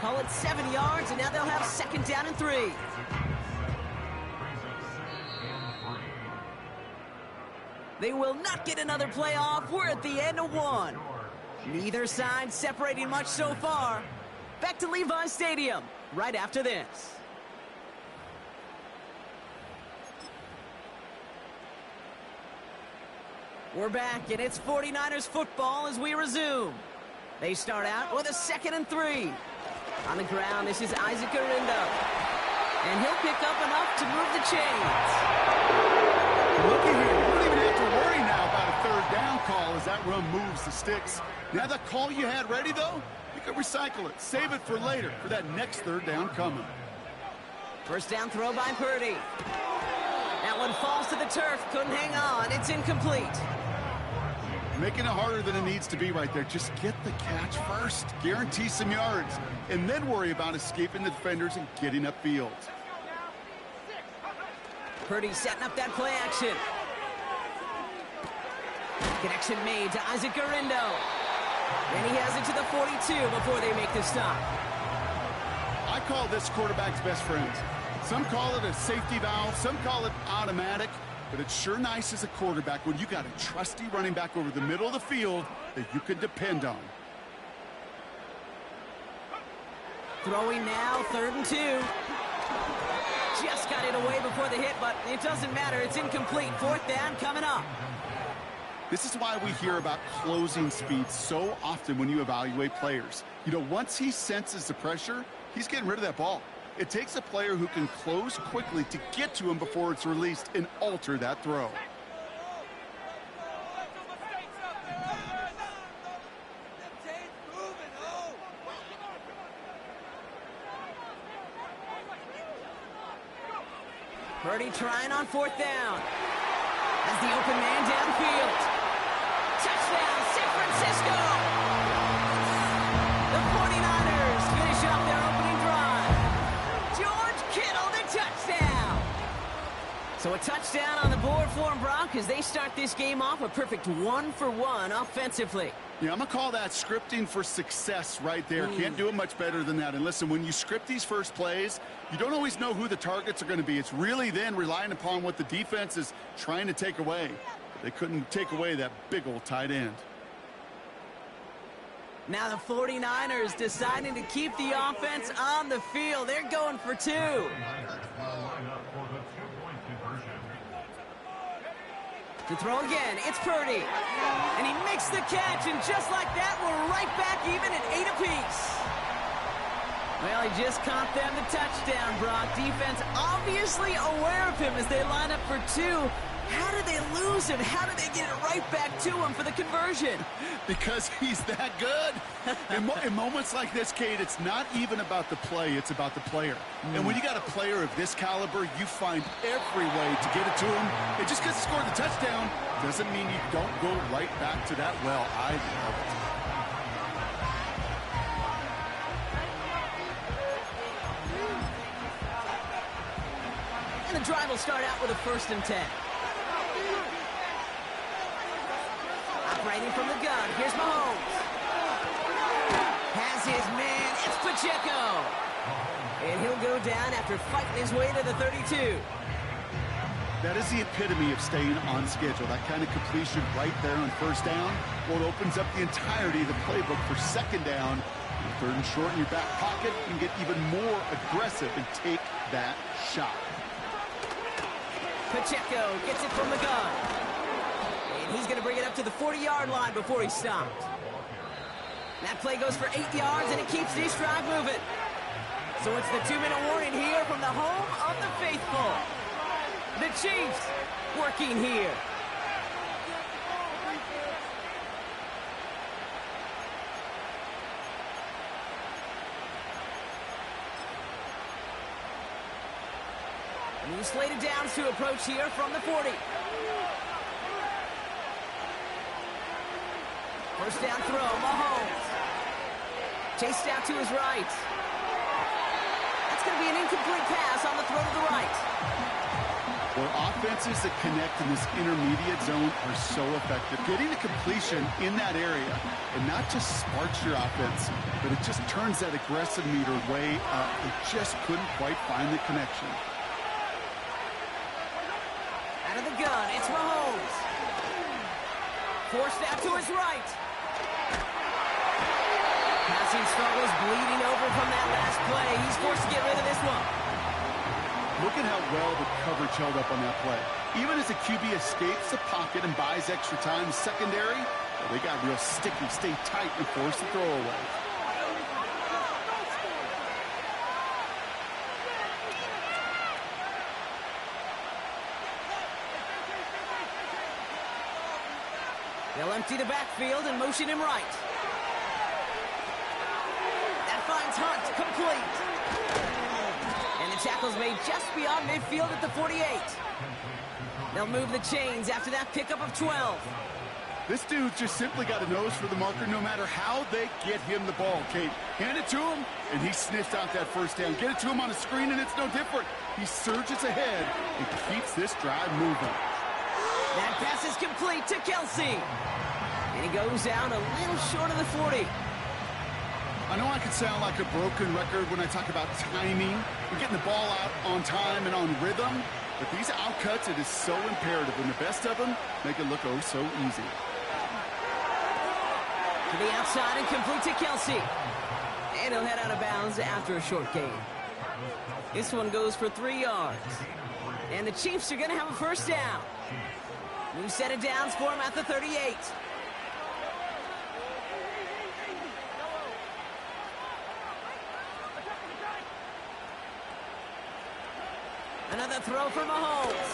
Call it 7 yards, and now they'll have 2nd down and 3. They will not get another play off. We're at the end of 1. Neither side separating much so far. Back to Levi Stadium right after this. We're back, and it's 49ers football as we resume. They start out with a 2nd and 3. On the ground, this is Isaac Arindo. And he'll pick up enough to move the chains. Look at here. You don't even have to worry now about a 3rd down call as that run moves the sticks. Now that call you had ready, though, you can recycle it. Save it for later for that next 3rd down coming. First down throw by Purdy. That one falls to the turf. Couldn't hang on. It's incomplete. Making it harder than it needs to be right there. Just get the catch first. Guarantee some yards. And then worry about escaping the defenders and getting upfield. Purdy setting up that play action. Connection made to Isaac Arindo. And he has it to the 42 before they make the stop. call this quarterback's best friends. Some call it a safety valve, some call it automatic, but it's sure nice as a quarterback when you got a trusty running back over the middle of the field that you can depend on. Throwing now, 3rd and 2. Just got it away before the hit, but it doesn't matter. It's incomplete. 4th down coming up. This is why we hear about closing speed so often when you evaluate players. You know, once he senses the pressure, he's getting rid of that ball. It takes a player who can close quickly to get to him before it's released and alter that throw. Purdy trying on 4th down. As the open man downfield. Touchdown, San Francisco! The 49ers finish up their opening drive. George Kittle, the touchdown! So a touchdown on the board for them, Brock, as they start this game off a perfect 1-for-1 offensively. Yeah, I'm going to call that scripting for success right there. Can't do it much better than that. And listen, when you script these first plays, you don't always know who the targets are going to be. It's really then relying upon what the defense is trying to take away. They couldn't take away that big old tight end. Now the 49ers deciding to keep the offense on the field. They're going for 2. To throw again, it's Purdy. And he makes the catch, and just like that, we're right back even at 8 apiece. Well, he just caught them the touchdown, Brock. Defense obviously aware of him as they line up for 2. How did they lose him? How did they get it right back to him for the conversion? Because he's that good. In moments like this, Kate, it's not even about the play, it's about the player. And when you got a player of this caliber, you find every way to get it to him. And just because he scored the touchdown doesn't mean you don't go right back to that well. I love it. And the drive will start out with a 1st and 10. Operating from the gun, here's Mahomes. Has his man, it's Pacheco. And he'll go down after fighting his way to the 32. That is the epitome of staying on schedule. That kind of completion right there on 1st down. Well, it opens up the entirety of the playbook for 2nd down. 3rd and short in your back pocket, you can get even more aggressive and take that shot. Pacheco gets it from the gun. And he's going to bring it up to the 40-yard line before he's stopped. That play goes for 8 yards, and it keeps this drive moving. So it's the 2-minute warning here from the home of the faithful. The Chiefs working here. New slated downs to approach here from the 40. 1st down throw, Mahomes. Chased out to his right. That's going to be an incomplete pass on the throw to the right. Well, offenses that connect in this intermediate zone are so effective. Getting a completion in that area, and not just sparks your offense, but it just turns that aggressive meter way up. It just couldn't quite find the connection. Out of the gun, it's Mahomes. Forced out to his right. Passing struggles, bleeding over from that last play. He's forced to get rid of this one. Look at how well the coverage held up on that play. Even as the QB escapes the pocket and buys extra time secondary, well, they got real sticky, stay tight, and force the throw away. They'll empty the backfield and motion him right. That finds Hunt complete. And the tackle's made just beyond midfield at the 48. They'll move the chains after that pickup of 12. This dude just simply got a nose for the marker no matter how they get him the ball, Kate. Hand it to him, and he sniffs out that 1st down. Get it to him on a screen, and it's no different. He surges ahead and keeps this drive moving. That pass is complete to Kelsey. And he goes down a little short of the 40. I know I could sound like a broken record when I talk about timing and getting the ball out on time and on rhythm, but these outcuts, it is so imperative, and the best of them make it look oh so easy. To the outside and complete to Kelsey. And he'll head out of bounds after a short gain. This one goes for 3 yards. And the Chiefs are going to have a first down. New set of downs for him at the 38. Another throw for Mahomes.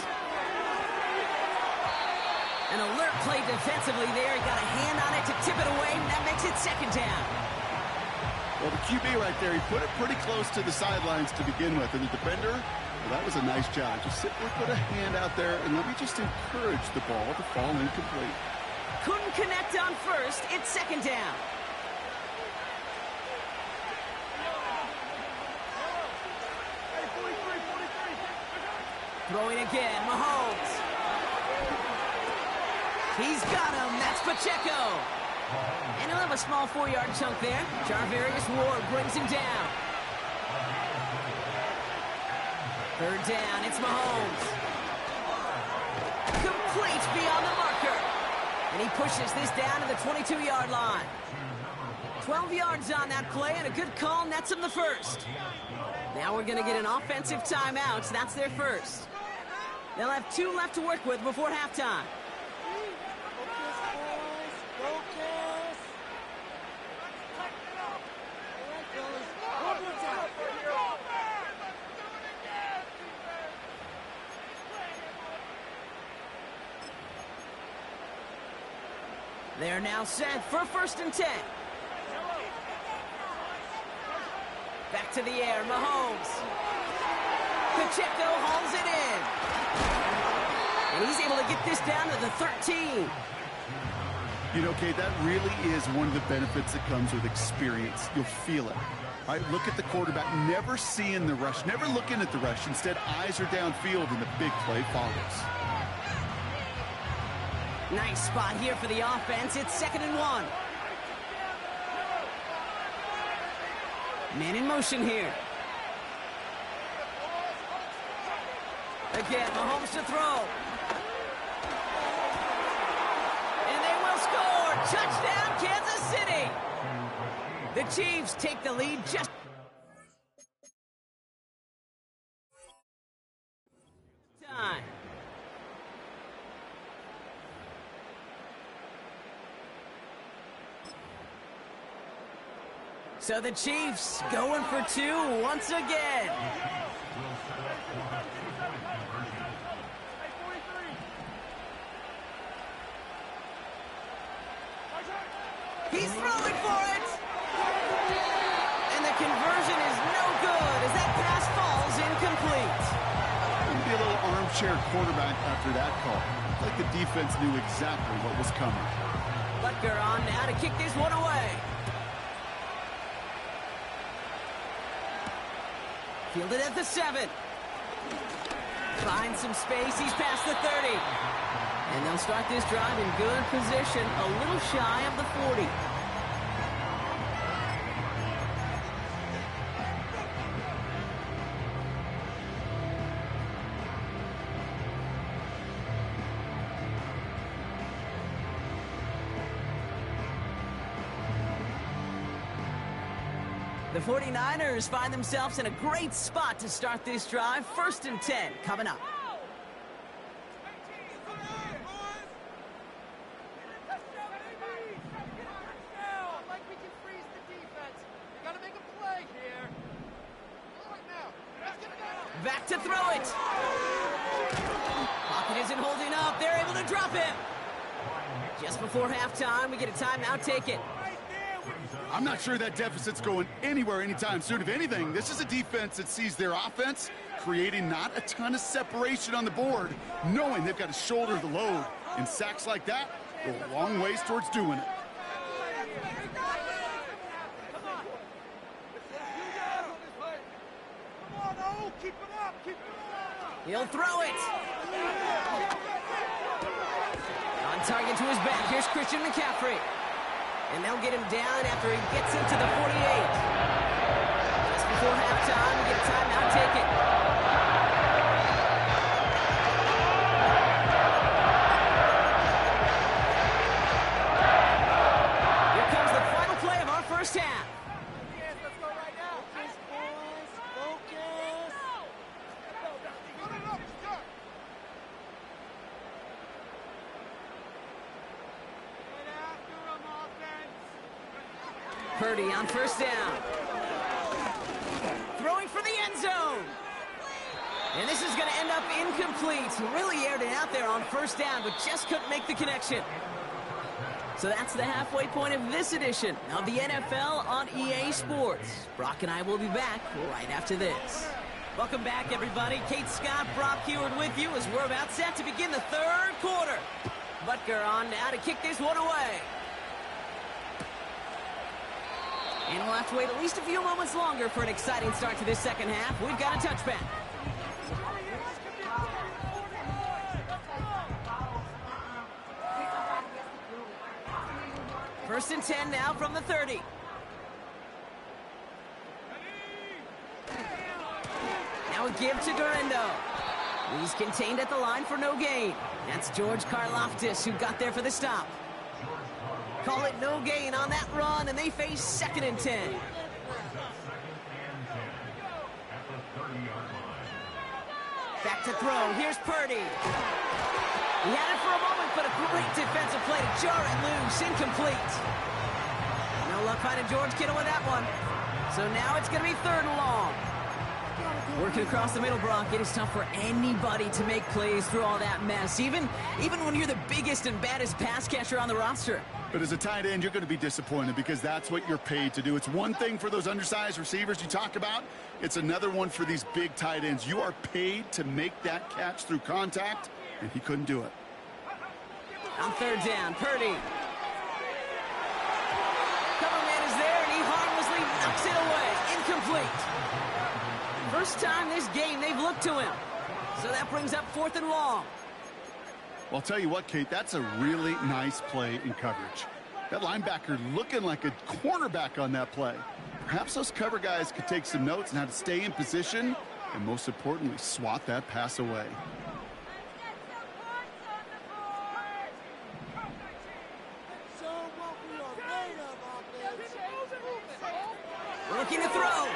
An alert play defensively there. He got a hand on it to tip it away, and that makes it second down. Well, the QB right there, he put it pretty close to the sidelines to begin with. And the defender, well, that was a nice job. Just simply put a hand out there and let me just encourage the ball to fall incomplete. Couldn't connect on first. It's second down. Throwing again, Mahomes. He's got him. That's Pacheco. And he'll have a small 4-yard chunk there. Jarvarius Ward brings him down. Third down, it's Mahomes. Complete beyond the marker. And he pushes this down to the 22-yard line. 12 yards on that play, and a good call nets him the first. Now we're going to get an offensive timeout. So that's their first. They'll have 2 left to work with before halftime. They're now set for 1st and 10. Back to the air, Mahomes. Pacheco hauls it in. And he's able to get this down to the 13. You know, Kate, that really is one of the benefits that comes with experience. You'll feel it. All right, look at the quarterback, never seeing the rush, never looking at the rush. Instead, eyes are downfield, and the big play follows. Nice spot here for the offense. It's 2nd and 1. Man in motion here. Again, Mahomes to throw. And they will score. Touchdown, Kansas City. The Chiefs take the lead just... time. So the Chiefs going for 2 once again. He's throwing for it. And the conversion is no good as that pass falls incomplete. Wouldn't be a little armchair quarterback after that call. Like the defense knew exactly what was coming. Butker on now to kick this one away. Fielded at the 7. Finds some space. He's past the 30. And they'll start this drive in good position, a little shy of the 40. The 49ers find themselves in a great spot to start this drive. 1st and 10 coming up. Back to throw it. Pocket isn't holding up. They're able to drop him. Just before halftime, we get a timeout taken. I'm not sure that deficit's going anywhere anytime soon. If anything, this is a defense that sees their offense creating not a ton of separation on the board, knowing they've got to shoulder the load. And sacks like that go a long ways towards doing it. He'll throw it. On target to his back. Here's Christian McCaffrey. And they'll get him down after he gets into the 48. Just before halftime, we get a timeout taken. Here comes the final play of our first half. Let's go right now. Focus, boys. Focus. Purdy on first down. Throwing for the end zone. And this is going to end up incomplete. Really aired it out there on first down, but just couldn't make the connection. So that's the halfway point of this edition of the NFL on EA Sports. Brock and I will be back right after this. Welcome back, everybody. Kate Scott, Brock Heward with you as we're about set to begin the third quarter. Butker on now to kick this one away. And we'll have to wait at least a few moments longer for an exciting start to this second half. We've got a touchback. First and 10 now from the 30. Now a give to Garendo. He's contained at the line for no gain. That's George Karlaftis who got there for the stop. Call it no gain on that run, and they face second and 10. Back to throw. Here's Purdy. He had it for a moment, but a great defensive play to jar it loose. Incomplete. No luck finding George Kittle with that one. So now it's going to be third and long. Working across the middle, Brock, it is tough for anybody to make plays through all that mess, even when you're the biggest and baddest pass catcher on the roster. But as a tight end, you're going to be disappointed because that's what you're paid to do. It's one thing for those undersized receivers you talk about. It's another one for these big tight ends. You are paid to make that catch through contact, and he couldn't do it. On third down, Purdy. Cover man is there, and he harmlessly knocks it away. Incomplete. First time this game they've looked to him. So that brings up fourth and long. Well, I'll tell you what, Kate, that's a really nice play in coverage. That linebacker looking like a cornerback on that play. Perhaps those cover guys could take some notes on how to stay in position and, most importantly, swat that pass away. Looking to throw.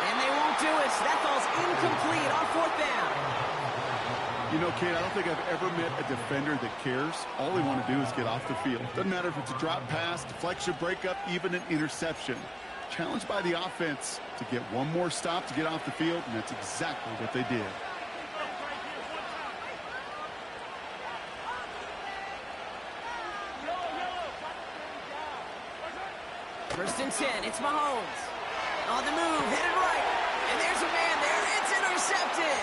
And they won't do it. That ball's incomplete on fourth down. You know, Kate, I don't think I've ever met a defender that cares. All they want to do is get off the field. Doesn't matter if it's a drop pass, deflection, breakup, even an interception. Challenged by the offense to get one more stop to get off the field, and that's exactly what they did. First and 10, it's Mahomes. On the move, headed right. And there's a man there. It's intercepted.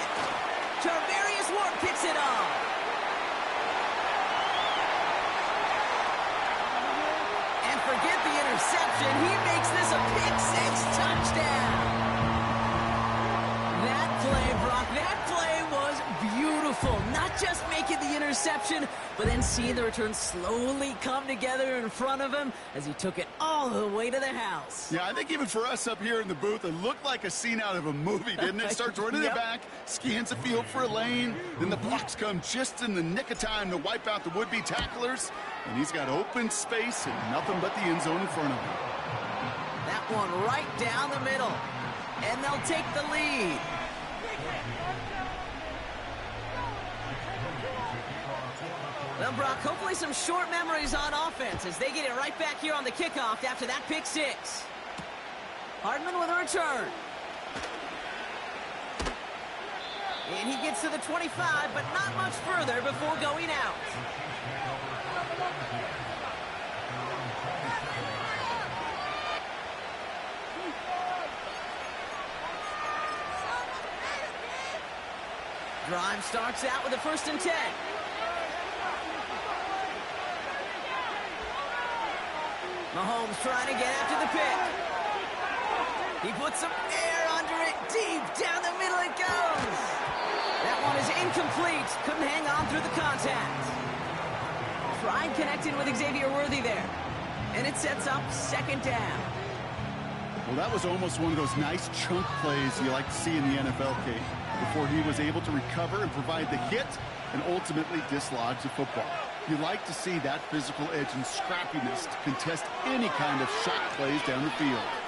Charvarius Ward picks it off. And forget the interception. He makes this a pick-six touchdown. That play, Brock, that play was beautiful. Not just making the interception, but then seeing the return slowly come together in front of him as he took it all the way to the house. Yeah, I think even for us up here in the booth, it looked like a scene out of a movie, didn't it? Starts running it back, scans the field for a lane, then the blocks come just in the nick of time to wipe out the would-be tacklers, and he's got open space and nothing but the end zone in front of him. That one right down the middle, and they'll take the lead. Well, Brock, hopefully some short memories on offense as they get it right back here on the kickoff after that pick six. Hardman with a return. And he gets to the 25, but not much further before going out. Drive starts out with a first and 10. Mahomes trying to get after the pick. He puts some air under it. Deep down the middle it goes. That one is incomplete. Couldn't hang on through the contact. tried connecting with Xavier Worthy there. And it sets up second down. Well, that was almost one of those nice chunk plays you like to see in the NFL, Kate, before he was able to recover and provide the hit and ultimately dislodge the football. You like to see that physical edge and scrappiness to contest any kind of shot plays down the field.